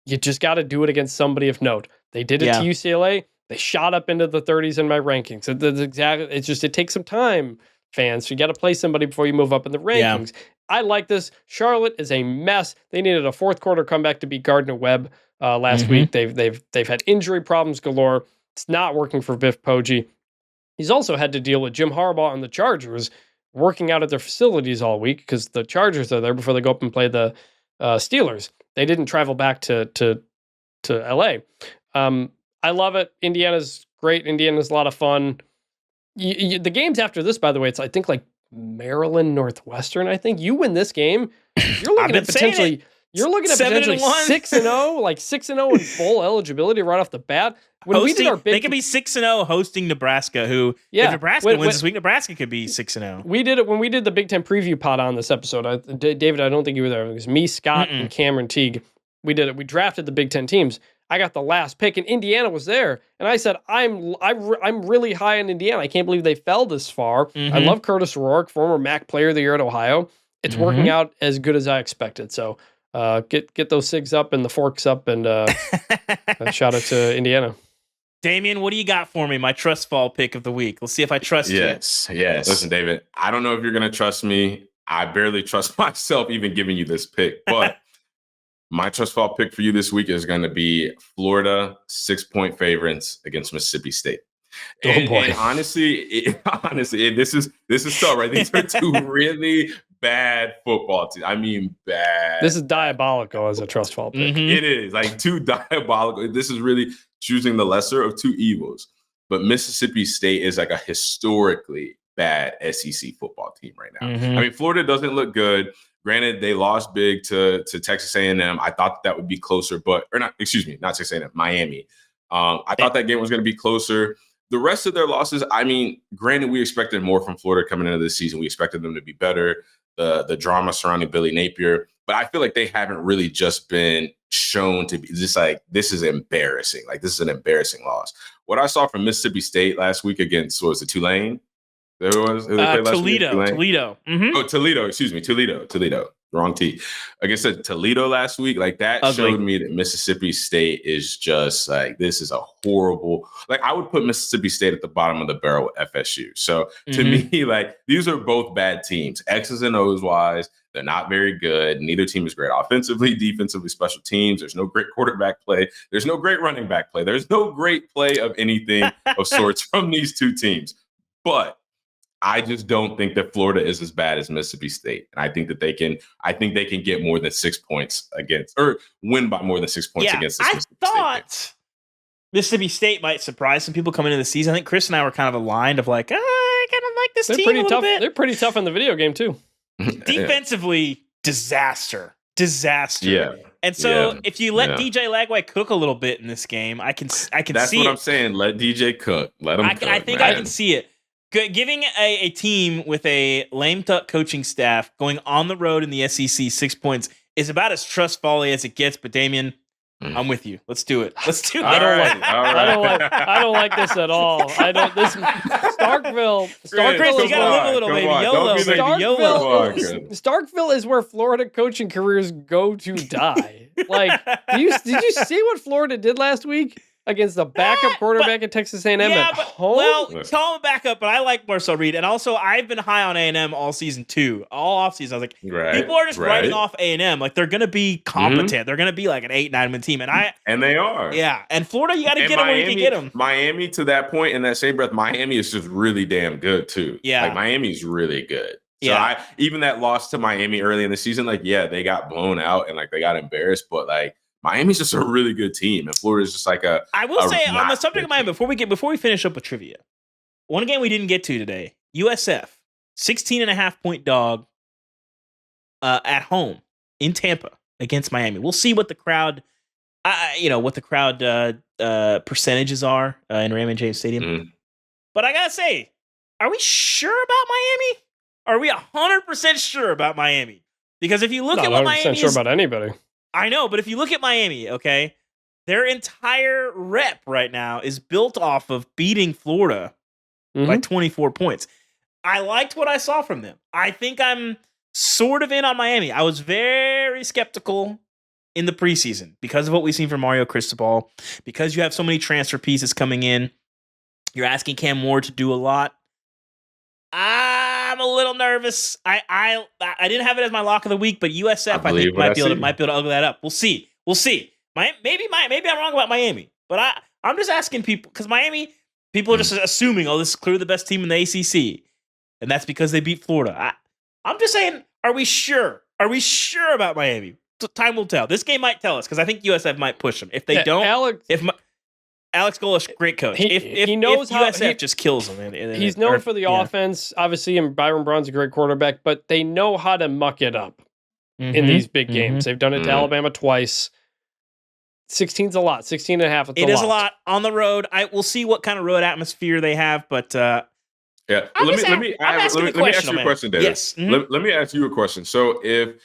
you just got to do it against somebody of note. They did it to UCLA. They shot up into the 30s in my rankings. It takes some time, fans. You got to play somebody before you move up in the rankings. Yeah. I like this. Charlotte is a mess. They needed a fourth quarter comeback to beat Gardner-Webb last week. They've had injury problems galore. It's not working for Biff Poggi. He's also had to deal with Jim Harbaugh and the Chargers working out at their facilities all week because the Chargers are there before they go up and play the Steelers. They didn't travel back to LA. I love it. Indiana's great. Indiana's a lot of fun. The games after this, by the way, it's I think like Maryland Northwestern. I think you win this game, you're looking at potentially 6-0, like 6-0 in bowl eligibility right off the bat. They could be 6-0 hosting Nebraska. If Nebraska wins this week, Nebraska could be 6-0. We did it when we did the Big Ten preview pod on this episode. David, I don't think you were there. It was me, Scott, and Cameron Teague. We did it. We drafted the Big Ten teams. I got the last pick, and Indiana was there. And I said, I'm really high on Indiana. I can't believe they fell this far. I love Curtis Rourke, former MAC Player of the Year at Ohio. It's working out as good as I expected. So get those SIGs up and the forks up, and shout out to Indiana. Damien, what do you got for me? My trust fall pick of the week. Let's see if I trust you. Yes. Listen, David, I don't know if you're going to trust me. I barely trust myself even giving you this pick, but my trust fall pick for you this week is going to be Florida 6-point favorites against Mississippi State. And honestly, this is tough, right? These are two really bad football teams. I mean, bad. This is diabolical as a trust fall pick. Mhm. It is like two diabolical. This is really choosing the lesser of two evils. But Mississippi State is like a historically bad SEC football team right now. Mhm. I mean, Florida doesn't look good. Granted, they lost big to Texas A&M. I thought that would be closer, not Texas A&M, Miami. I thought that game was going to be closer. The rest of their losses, I mean, granted, we expected more from Florida coming into this season. We expected them to be better. The drama surrounding Billy Napier. But I feel like they haven't really just been shown to be just like, this is embarrassing. Like, this is an embarrassing loss. What I saw from Mississippi State last week against, what was it, Tulane? There was Toledo. Mm-hmm. Oh, Toledo. Excuse me. Toledo. Wrong T. Against Toledo last week, like that showed me that Mississippi State is just like, this is a horrible, like I would put Mississippi State at the bottom of the barrel with FSU. So to me, like these are both bad teams. X's and O's wise, they're not very good. Neither team is great offensively, defensively, special teams. There's no great quarterback play. There's no great running back play. There's no great play of anything of sorts from these two teams. But I just don't think that Florida is as bad as Mississippi State. And I think they can get more than 6 points or win by more than 6 points against this Mississippi thought State. Mississippi State might surprise some people coming into the season. I think Chris and I were kind of aligned of like, I kind of like this They're team pretty a little tough. bit. They're pretty tough in the video game too. Defensively, disaster. Yeah. And so if you let DJ Lagway cook a little bit in this game, I can That's see what it. I'm saying. Let DJ cook. Let him cook. I think I can see it. Giving a team with a lame duck coaching staff going on the road in the SEC 6 points is about as trustfully as it gets. But Damien, I'm with you. Let's do it. I don't like this at all. Starkville. Chris, you gotta live a little, baby. YOLO, baby. YOLO. Starkville is where Florida coaching careers go to die. Like, did you see what Florida did last week against the backup quarterback at Texas A&M at home? Well, call him backup, but I like Marcel Reed. And also, I've been high on A&M all season too. All offseason, I was like, people are just writing off A&M. Like, they're going to be competent. They're going to be like an 8-9 win team. And they are. Yeah. And Florida, you got to get them where you can get them. Miami, to that point, in that same breath, Miami is just really damn good too. Yeah. Like, Miami's really good. So even that loss to Miami early in the season, like, they got blown out and like they got embarrassed, but like, Miami's just a really good team, and Florida's just like a. I will say on the subject of Miami before we finish up with trivia, one game we didn't get to today: USF 16.5 point dog at home in Tampa against Miami. We'll see what the crowd, percentages are in Raymond James Stadium. But I gotta say, are we sure about Miami? Are we 100% sure about Miami? Because if you look at what Miami sure about anybody. I know, but if you look at Miami, okay, their entire rep right now is built off of beating Florida by 24 points. I liked what I saw from them. I think I'm sort of in on Miami. I was very skeptical in the preseason because of what we've seen from Mario Cristobal, because you have so many transfer pieces coming in. You're asking Cam Ward to do a lot. I'm a little nervous. I didn't have it as my lock of the week, but USF I think might be able to ugly that up. We'll see. Maybe I'm wrong about Miami, but I'm just asking people because Miami people are just assuming, this is clearly the best team in the ACC, and that's because they beat Florida. I'm just saying, are we sure? Are we sure about Miami? Time will tell. This game might tell us because I think USF might push them. If they don't, Alex Golish, great coach. He knows how USF just kills him. He's known for the offense, obviously, and Byron Brown's a great quarterback, but they know how to muck it up in these big games. They've done it to Alabama twice. 16's a lot. 16 and a half, It is a lot on the road. We'll see what kind of road atmosphere they have, but let me ask you a question, David. Yes. Let me ask you a question. So if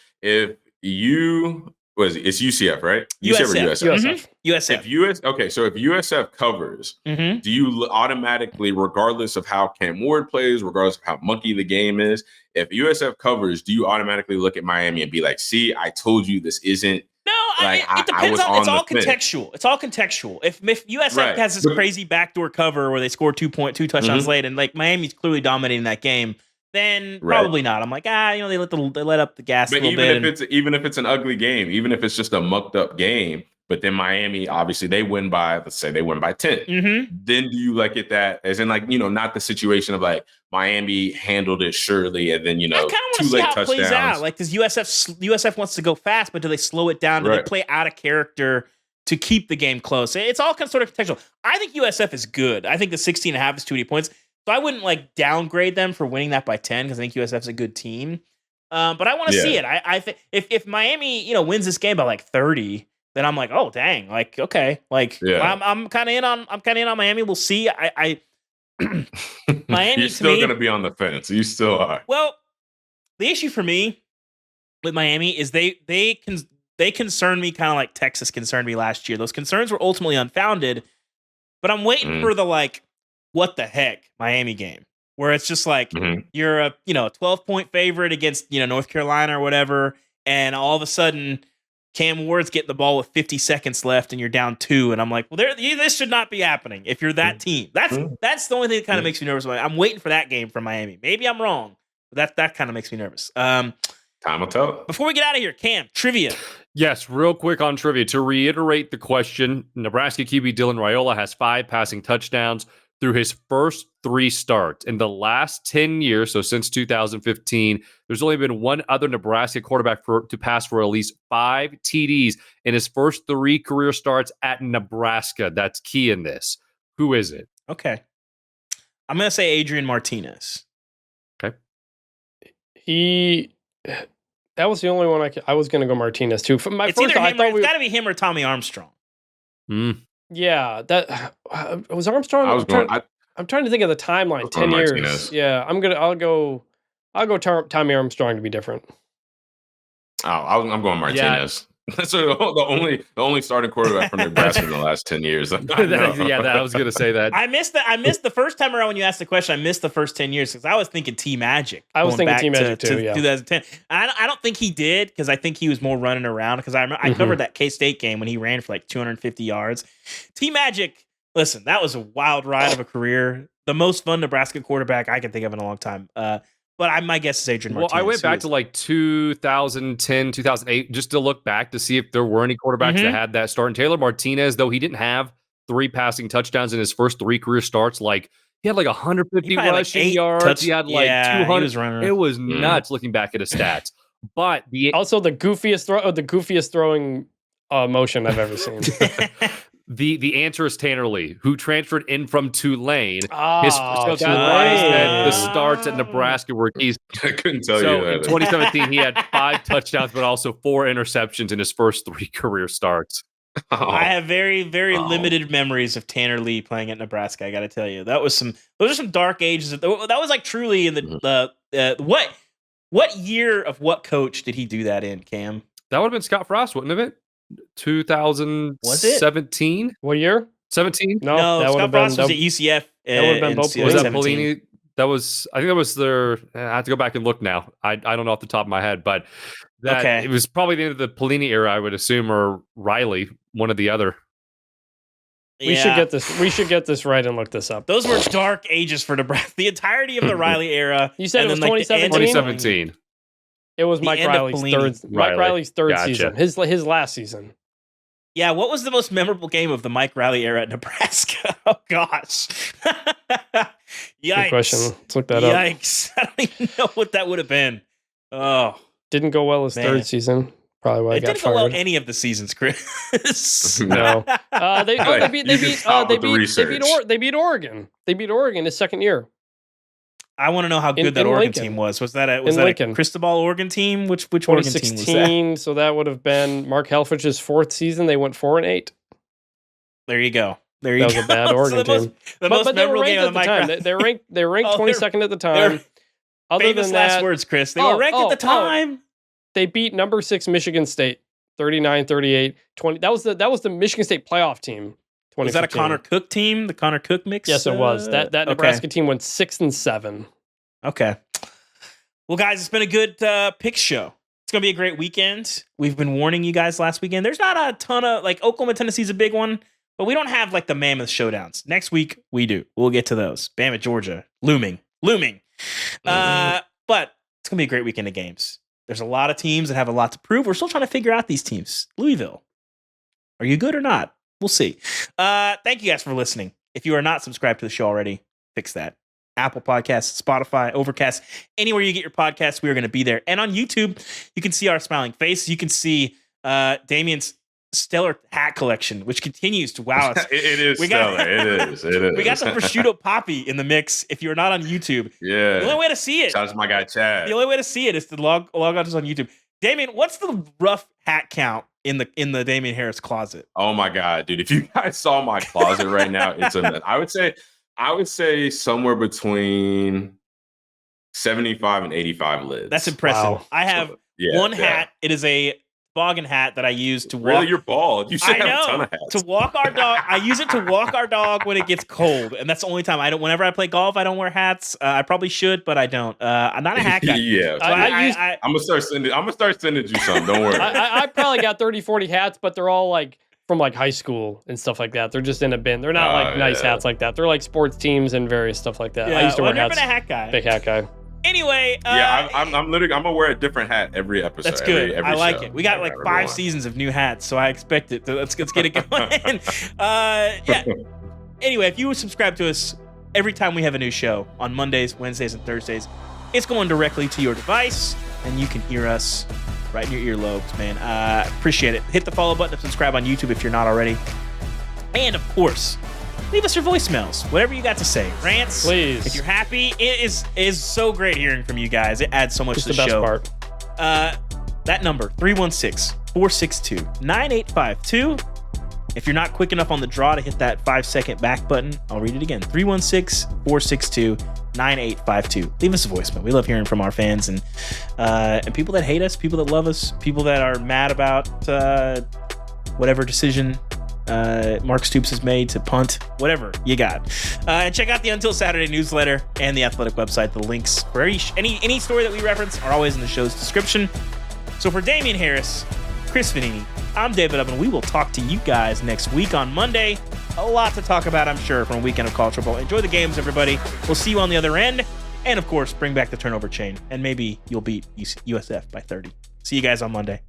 you it's UCF, right? USF. USF. So if USF covers, do you automatically, regardless of how Cam Ward plays, regardless of how monkey the game is, if USF covers, do you automatically look at Miami and be like, see, I told you this isn't No, Like, it depends on. It's all contextual. It's all contextual. If USF has this crazy backdoor cover where they score 2 touchdowns late, and like Miami's clearly dominating that game, then probably not. I'm like, they let up the gas a little bit. Even if it's an ugly game, even if it's just a mucked up game, but then Miami, obviously, they win by, let's say they win by 10. Then do you get that as in not the situation of like Miami handled it surely, and then, I kind of want to see how it plays out. Like, does USF wants to go fast, but do they slow it down? Do they play out of character to keep the game close? It's all kind of sort of contextual. I think USF is good. I think the 16.5 is too many points. So I wouldn't downgrade them for winning that by 10 because I think USF's a good team. But I want to see it. I think if Miami, wins this game by 30, then I'm like, oh dang, okay, I'm kind of in on Miami. We'll see. Miami. You're still going to be on the fence. You still are. Well, the issue for me with Miami is they concern me kind of like Texas concerned me last year. Those concerns were ultimately unfounded, but I'm waiting for the what the heck Miami game where it's just you're a 12-point favorite against North Carolina or whatever, and all of a sudden Cam Ward's getting the ball with 50 seconds left and you're down 2, and I'm like, well, this should not be happening if you're that team. That's the only thing that kind of makes me nervous. I'm waiting for that game from Miami. Maybe I'm wrong, but that kind of makes me nervous. Time will tell. Before we get out of here, Cam, trivia. Yes, real quick on trivia. To reiterate the question, Nebraska QB Dylan Raiola has 5 passing touchdowns through his first 3 starts. In the last 10 years, so since 2015, there's only been one other Nebraska quarterback to pass for at least 5 TDs in his first 3 career starts at Nebraska. That's key in this. Who is it? Okay. I'm going to say Adrian Martinez. Okay. That was the only one I was going to go Martinez too. It's got to be him or Tommy Armstrong. Yeah, that was Armstrong. I'm trying to think of the timeline. 10 years. Martinez. Yeah, I'll go Tommy Armstrong to be different. Oh, I'm going Martinez. That's the only starting quarterback from Nebraska in the last 10 years. I was going to say that. I missed the first time around when you asked the question. I missed the first 10 years because I was thinking T Magic. I was thinking T Magic too. Yeah, 2010. I don't think he did because I think he was more running around because I covered that K-State game when he ran for 250 yards. T Magic, listen, that was a wild ride of a career. The most fun Nebraska quarterback I can think of in a long time. But my guess is Adrian Martinez. Well, I went back to 2010, 2008, just to look back to see if there were any quarterbacks that had that start. And Taylor Martinez, though he didn't have 3 passing touchdowns in his first 3 career starts, he had 150 rushing yards. He had 200. It was nuts looking back at his stats. But also the goofiest throwing motion I've ever seen. The answer is Tanner Lee, who transferred in from Tulane. Tulane. The starts at Nebraska were keys. I couldn't tell you that. In 2017, he had 5 touchdowns, but also 4 interceptions in his first 3 career starts. I have very, very limited memories of Tanner Lee playing at Nebraska. I got to tell you, those are some dark ages. That was truly in the what year of what coach did he do that in, Cam? That would have been Scott Frost, wouldn't it? 2017. Was it? What year? 17? No, Scott Frost was at UCF. That would have been both. Was that Pelini? I think that was their. I have to go back and look now. I don't know off the top of my head, but it was probably the end of the Pelini era, I would assume, or Riley, one or the other. We should get this. We should get this right and look this up. Those were dark ages for Nebraska. The entirety of the Riley era. You said it was 2017. 2017. It was Mike Riley's third season. His last season. Yeah, what was the most memorable game of the Mike Riley era at Nebraska? Oh gosh. Yikes. Good question. Let's look that up. Yikes. I don't even know what that would have been. Oh. Didn't go well his third season. Probably why I got fired. It didn't go well any of the seasons, Chris. No. They beat Oregon. They beat Oregon his second year. I want to know how good that Oregon team was. Was that a Cristobal Oregon team? Which Oregon team was that? So that would have been Mark Helfrich's 4th season. They went 4-8. There you go. That was a bad Oregon team. The most memorable game of the time. They were ranked 22nd at the time. Other famous than last words, Chris. They were ranked at the time. They beat number 6 Michigan State 39-38. 20. That was the Michigan State playoff team. Was that a Connor Cook team? The Connor Cook mix? Yes, it was. That Nebraska team went 6-7. Okay. Well, guys, it's been a good pick show. going to be a great weekend. We've been warning you guys last weekend. There's not a ton of, like, Oklahoma, Tennessee's a big one, but we don't have, like, the mammoth showdowns. Next week, we do. We'll get to those. Bama, Georgia. Looming. But it's going to be a great weekend of games. There's a lot of teams that have a lot to prove. We're still trying to figure out these teams. Louisville, are you good or not? We'll see. Thank you guys for listening. If you are not subscribed to the show already, fix that. Apple Podcasts, Spotify, Overcast, anywhere you get your podcasts, we are going to be there. And on YouTube, you can see our smiling face. You can see Damien's stellar hat collection, which continues to wow us. It is stellar. It is. We got the prosciutto poppy in the mix. If you're not on YouTube, yeah, the only way to see it. Shout out to my guy Chad. The only way to see it is to log on to us on YouTube. Damien, what's the rough hat count in the Damien Harris closet? Oh my God, dude! If you guys saw my closet right now, it's a mess. I would say somewhere between 75 and 85 lids. That's impressive. Wow. I have one hat. It is a toboggan hat that I use to walk. Really, you're bald. You should have a ton of hats. To walk our dog. I use it to walk our dog when it gets cold, and that's the only time I don't. Whenever I play golf, I don't wear hats. I probably should, but I don't. I'm not a hat guy. Yeah, So I'm gonna start sending you some. Don't worry. I probably got 30, 40 hats, but they're all like from like high school and stuff like that. They're just in a bin. They're not like nice hats like that. They're like sports teams and various stuff like that. Yeah, I used to wear I've hats. never been a hat guy. Big hat guy. Anyway, I'm gonna wear a different hat every episode. That's good. Every I like show. it. We got like 5 seasons of new hats, so I expect it. Let's get it going. Yeah. Anyway, if you would subscribe to us every time we have a new show on Mondays, Wednesdays, and Thursdays, it's going directly to your device, and you can hear us right in your earlobes, man. Appreciate it. Hit the follow button and subscribe on YouTube if you're not already. And of course, leave us your voicemails. Whatever you got to say. Rants. Please. If you're happy, it is so great hearing from you guys. It adds so much It's to the the best show. part. That number, 316-462-9852. If you're not quick enough on the draw to hit that 5-second back button, I'll read it again. 316-462-9852. Leave us a voicemail. We love hearing from our fans and people that hate us, people that love us, people that are mad about whatever decision Mark Stoops has made to punt, whatever you got. And check out the Until Saturday newsletter and the Athletic website. The links for any story that we reference are always in the show's description. So for Damien Harris, Chris Vannini, I'm David Ubben. We will talk to you guys next week on Monday. A lot to talk about, I'm sure, from a weekend of college football. Enjoy the games, everybody. We'll see you on the other end. And, of course, bring back the turnover chain. And maybe you'll beat USF by 30. See you guys on Monday.